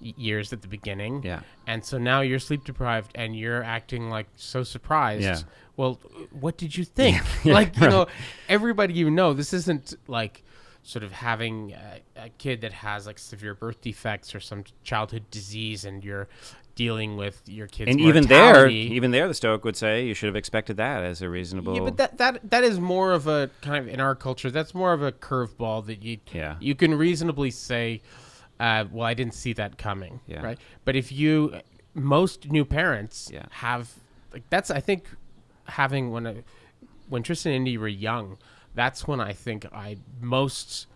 years at the beginning.
Yeah.
And so now you're sleep deprived and you're acting like so surprised.
Yeah.
Well, what did you think?
Yeah,
like, you know, everybody you know, this isn't like sort of having a kid that has like severe birth defects or some childhood disease, and you're dealing with your kid's
and
mortality.
even there, the Stoic would say you should have expected that as a reasonable.
Yeah, but that is more of a kind of, in our culture, that's more of a curveball that you can reasonably say, well, I didn't see that coming, right? But most new parents have, like, that's, I think, having when Tristan and Indy were young, that's when I think I most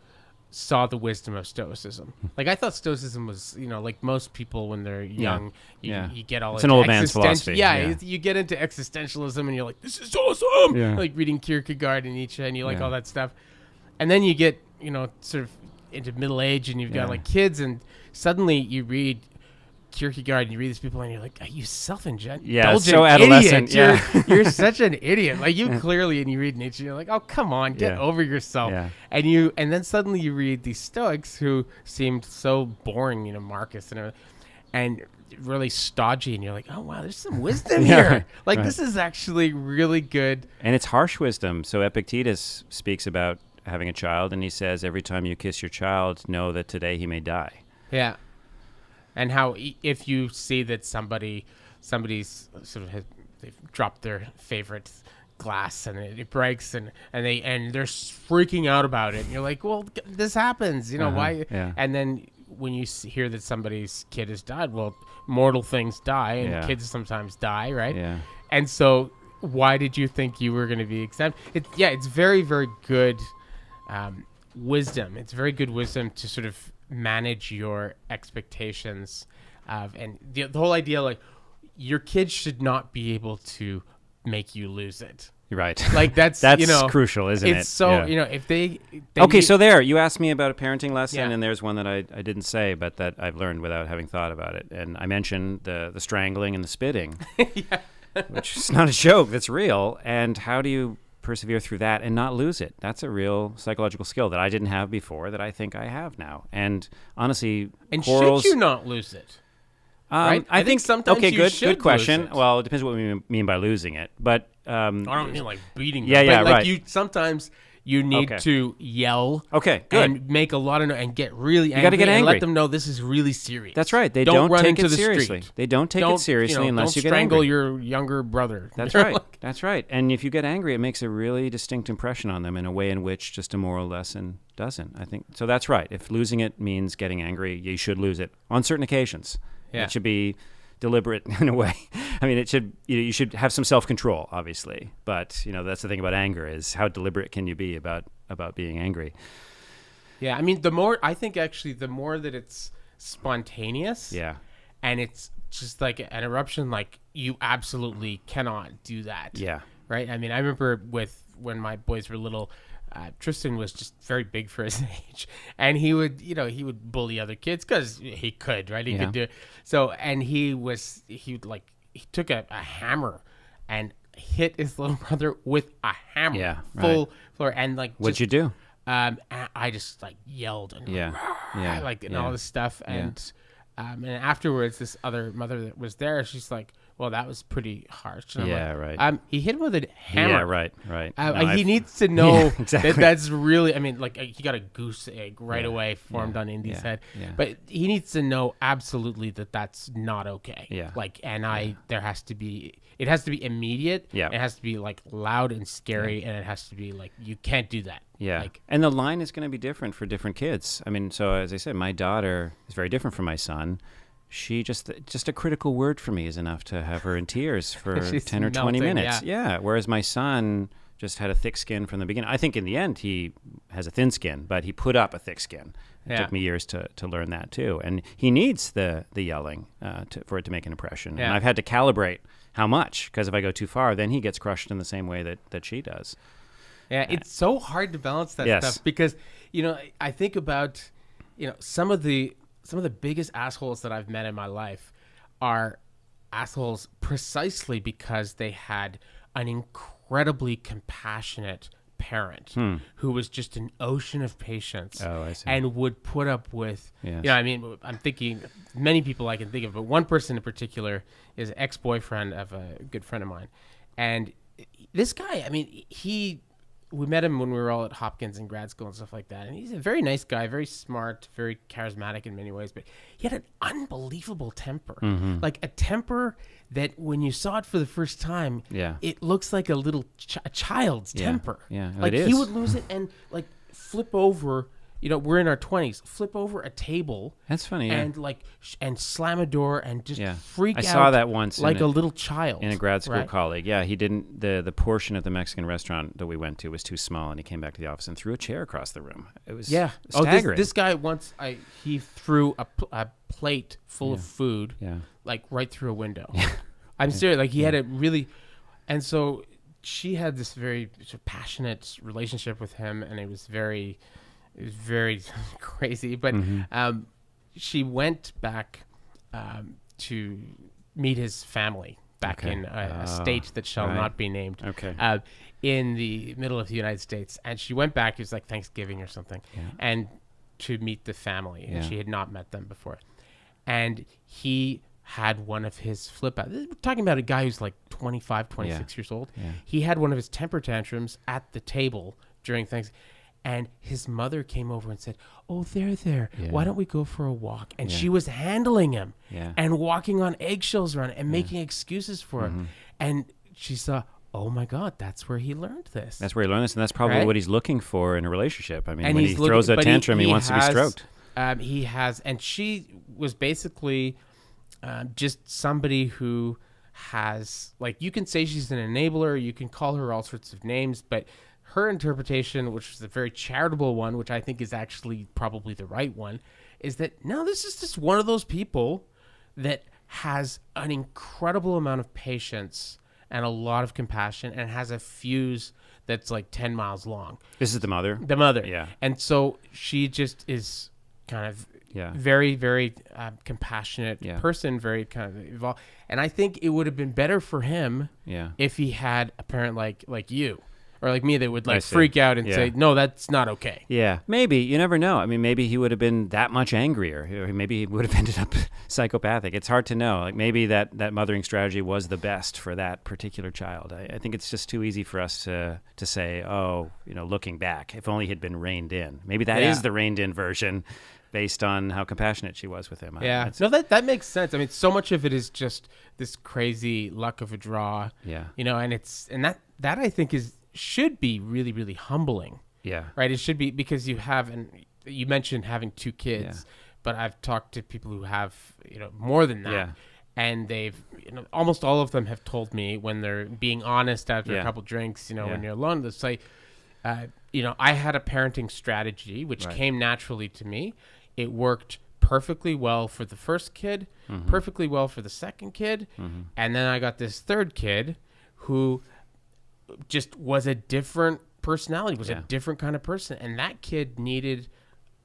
saw the wisdom of Stoicism. Like, I thought Stoicism was, you know, like most people when they're young, you get all
it's an old man's philosophy.
You get into existentialism and you're like, this is awesome. Like reading Kierkegaard and Nietzsche, and you like all that stuff. And then you get, you know, sort of into middle age, and you've got like kids, and suddenly you read Kierkegaard and you read these people and you're like, are you self-indulgent?
Yeah, so adolescent.
You're such an idiot. Like, you clearly, and you read Nietzsche, you're like, oh, come on, get over yourself.
Yeah.
And then suddenly you read these Stoics who seemed so boring, you know, Marcus and really stodgy, and you're like, oh wow, there's some wisdom here. Like, this is actually really good.
And it's harsh wisdom. So Epictetus speaks about having a child, and he says, every time you kiss your child, know that today he may die.
Yeah. And how if you see that somebody's sort of they've dropped their favorite glass and it breaks, and they're freaking out about it, and you're like, well, this happens, you know, why? Yeah. And then when you hear that somebody's kid has died, well, mortal things die, and kids sometimes die, right? Yeah. And so why did you think you were going to be exempt? It's very, very good wisdom. It's very good wisdom to sort of manage your expectations of, and the whole idea, like, your kids should not be able to make you lose it.
Right.
Like, that's you know,
crucial, isn't it?
It's so, you know, if they
so there, you asked me about a parenting lesson, and there's one that I didn't say, but that I've learned without having thought about it. And I mentioned the strangling and the spitting, which is not a joke, that's real. And how do you persevere through that and not lose it? That's a real psychological skill that I didn't have before, that I think I have now. And honestly,
and should you not lose it? Right? I think sometimes
good question. Well, it depends what we mean by losing it, but
I don't mean like beating them. But like, right. Sometimes you need to yell.
Okay, good.
And make a lot of and get really angry.
You got to get angry
and let them know this is really serious.
That's right. They don't
run
take
into
it
the
seriously.
Street.
They don't take it seriously unless you get angry.
Don't strangle your younger brother.
That's right. That's right. And if you get angry, it makes a really distinct impression on them in a way in which just a moral lesson doesn't. I think so. That's right. If losing it means getting angry, you should lose it on certain occasions. Yeah. It should be deliberate in a way. I mean, you should have some self-control, obviously, but that's the thing about anger, is how deliberate can you be about being angry.
Yeah, I mean, the more that it's spontaneous, and it's just like an eruption, like, you absolutely cannot do that. Yeah, right. I mean, I remember when my boys were little, Tristan was just very big for his age, and he would bully other kids because he could, right? He could do it. So, and he took a hammer and hit his little brother with a hammer, full floor, and like.
What'd you do?
I just like yelled and all this stuff, and afterwards, this other mother that was there, she's like, well, that was pretty harsh. And right. He hit him with a hammer. Yeah, right. He needs to know that's really, I mean, like, he got a goose egg right away formed on Indy's head. Yeah. But he needs to know absolutely that that's not okay. Yeah. Like, and it has to be immediate. Yeah. It has to be like loud and scary, and it has to be like, you can't do that.
Yeah. And the line is going to be different for different kids. I mean, so as I said, my daughter is very different from my son. She just a critical word for me is enough to have her in tears for 10 or 20 minutes. Yeah. Whereas my son just had a thick skin from the beginning. I think in the end he has a thin skin, but he put up a thick skin. It took me years to learn that too. And he needs the yelling for it to make an impression. Yeah. And I've had to calibrate how much, because if I go too far, then he gets crushed in the same way that she does.
Yeah, it's so hard to balance that stuff, because, I think about, some of the biggest assholes that I've met in my life are assholes precisely because they had an incredible incredibly compassionate parent who was just an ocean of patience and would put up with, I mean, I'm thinking many people I can think of, but one person in particular is an ex-boyfriend of a good friend of mine. And this guy, I mean, we met him when we were all at Hopkins in grad school and stuff like that. And he's a very nice guy, very smart, very charismatic in many ways. But he had an unbelievable temper. Like a temper that when you saw it for the first time, it looks like a little child's temper.
Yeah,
like
it is.
He would lose it and like flip over. We're in our 20s. Flip over a table.
That's funny.
And and slam a door and just freak out.
I saw that once,
like a little child.
In a grad school colleague. Yeah, he didn't. The portion of the Mexican restaurant that we went to was too small, and he came back to the office and threw a chair across the room. It was staggering.
This guy once he threw a plate full of food, like right through a window. I'm serious. Like he had a really, and so she had this very sort of passionate relationship with him, and it was very crazy. But she went back to meet his family back in a state that shall not be named. In the middle of the United States, and she went back. It was like Thanksgiving or something, and to meet the family, and she had not met them before, and he had one of his flip out. We're talking about a guy who's like 25, 26 years old. He had one of his temper tantrums at the table during Thanksgiving. And his mother came over and said, "Oh, there. Why don't we go for a walk?" And she was handling him and walking on eggshells around and making excuses for him. And she saw, oh my God, that's where he learned this.
That's where he learned this, and that's probably what he's looking for in a relationship. I mean, and when he throws a tantrum, he wants to be stroked.
He has, and she was basically just somebody who has, like, you can say she's an enabler, you can call her all sorts of names, but her interpretation, which is a very charitable one, which I think is actually probably the right one, is that, no, this is just one of those people that has an incredible amount of patience and a lot of compassion and has a fuse that's like 10 miles long.
This is the mother?
The mother.
Yeah.
And so she just is kind of very, very compassionate person, very kind of evolved. And I think it would have been better for him if he had a parent like you. Or like me, that would like freak out and say, no, that's not okay.
Yeah, maybe. You never know. I mean, maybe he would have been that much angrier. Or maybe he would have ended up psychopathic. It's hard to know. Like maybe that mothering strategy was the best for that particular child. I think it's just too easy for us to say, oh, looking back, if only he'd been reined in. Maybe that is the reined in version based on how compassionate she was with him.
Yeah. No, that makes sense. I mean, so much of it is just this crazy luck of a draw. Yeah. And that I think should be really, really humbling. Yeah. Right? It should be, because you mentioned having 2 kids, but I've talked to people who have, more than that. Yeah. And they've, almost all of them have told me when they're being honest after a couple drinks, when you're alone, they'll say, I had a parenting strategy, which came naturally to me. It worked perfectly well for the first kid, perfectly well for the second kid. And then I got this third kid who just was a different personality, was a different kind of person. And that kid needed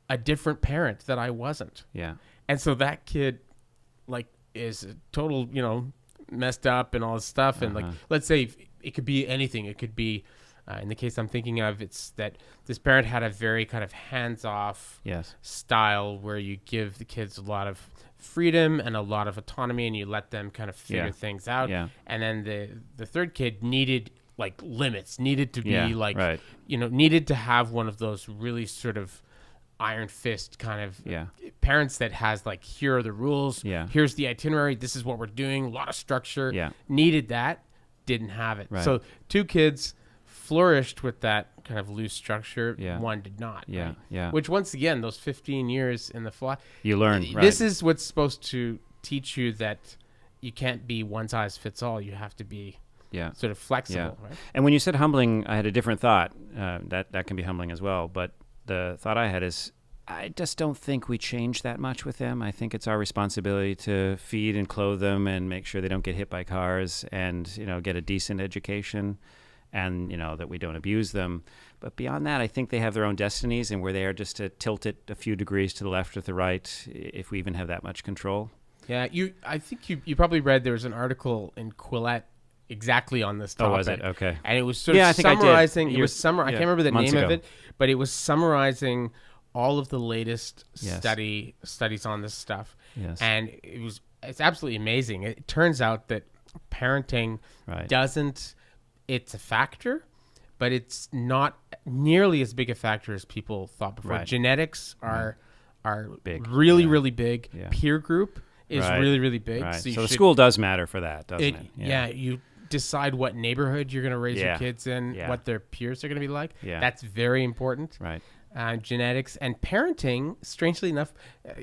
a different parent that I wasn't. Yeah. And so that kid is a total, messed up and all this stuff. And let's say it could be anything. It could be, in the case I'm thinking of, it's that this parent had a very kind of hands-off style where you give the kids a lot of freedom and a lot of autonomy and you let them kind of figure things out. Yeah. And then the third kid needed limits, needed to be needed to have one of those really sort of iron fist kind of parents that has here are the rules, here's the itinerary, this is what we're doing, a lot of structure. Needed that, didn't have it. So 2 kids flourished with that kind of loose structure. One did not. Which, once again, those 15 years in the fly, you learn. This is what's supposed to teach you that you can't be one size fits all. You have to be sort of flexible. Right?
And when you said humbling, I had a different thought. That can be humbling as well. But the thought I had is, I just don't think we change that much with them. I think it's our responsibility to feed and clothe them and make sure they don't get hit by cars and, get a decent education and, that we don't abuse them. But beyond that, I think they have their own destinies, and we're there just to tilt it a few degrees to the left or the right, if we even have that much control.
Yeah, I think you probably read there was an article in Quillette exactly on this topic.
Oh, was it? Okay.
And it was sort
Yeah, I
of
think I did.
summarizing. It
Years-
was I
yeah,
can't remember the
months
name of
ago.
it, but it was summarizing all of the latest
Yes.
studies on this stuff.
Yes.
And it's absolutely amazing. It turns out that parenting
Right.
it's a factor, but it's not nearly as big a factor as people thought before.
Right.
Genetics are
Big.
really,
Yeah.
really big.
Yeah.
Peer group is
Right.
really, really big.
Right.
So,
So,
you
the school does matter for that, doesn't it?
yeah, you decide what neighborhood you're going to raise your
Yeah.
kids in,
Yeah.
what their peers are going to be like.
Yeah.
That's very important.
Right.
Genetics and parenting, strangely enough,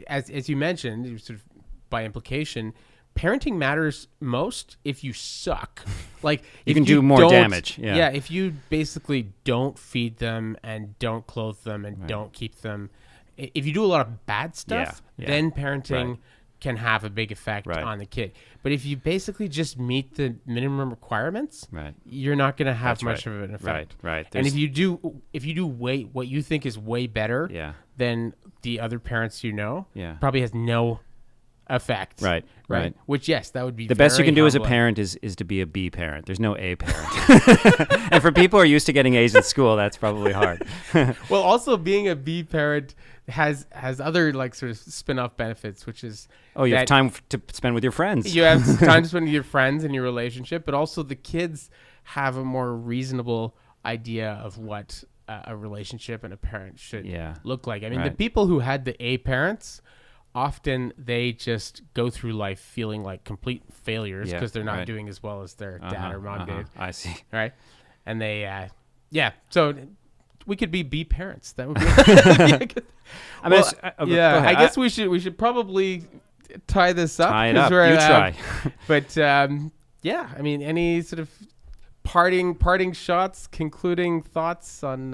as you mentioned, sort of by implication, parenting matters most if you suck. Like
You
if
can do more
don't-
damage, yeah.
if you basically don't feed them and don't clothe them and don't keep them, if you do a lot of bad stuff,
Yeah.
then parenting
Right.
can have a big effect
Right.
on the kid. But if you basically just meet the minimum requirements,
Right.
you're not going to have
That's
much
right.
of an effect.
Right.
And
There's-
if you do what you think is way better
Yeah.
than the other parents
Yeah.
probably has no effect.
Right.
Which, yes, that would be
The best you
very
can do as a
humbling.
parent is to be a B parent. There's no A parent. And for people who are used to getting A's in school, that's probably hard.
Well, also being a B parent has other like sort of spin-off benefits, which is
Oh, you have
that
time to spend with your friends.
you have time to spend with your friends and your relationship, but also the kids have a more reasonable idea of what a relationship and a parent should
Yeah.
look like. I mean, the
Right.
people who had the A parents, often they just go through life feeling like complete failures
Yeah,
because they're not
right.
doing as well as their dad or mom did,
I see.
right? And they, so we could be B parents. That would be.
I mean,
Well,
go
yeah,
ahead.
I guess we should probably tie this up.
Tie it
'cause
up.
we're,
You try.
But yeah, I mean, any sort of parting shots, concluding thoughts on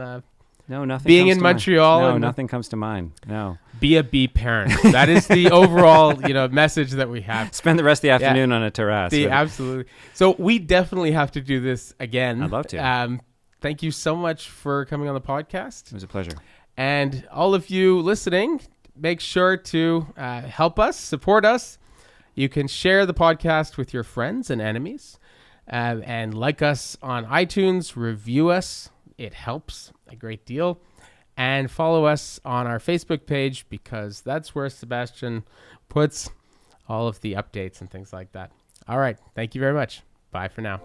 No, nothing.
being
comes
in
to mind.
Montreal
No,
and-
nothing comes to mind. No.
be a B parent. That is the overall message that we have.
Spend the rest of the afternoon on a terrace. with-
Absolutely. So we definitely have to do this again.
I'd love to.
Thank you so much for coming on the podcast.
It was a pleasure.
And all of you listening, make sure to help us, support us. You can share the podcast with your friends and enemies, and like us on iTunes, review us. It helps a great deal. And follow us on our Facebook page because that's where Sebastian puts all of the updates and things like that. All right. Thank you very much. Bye for now.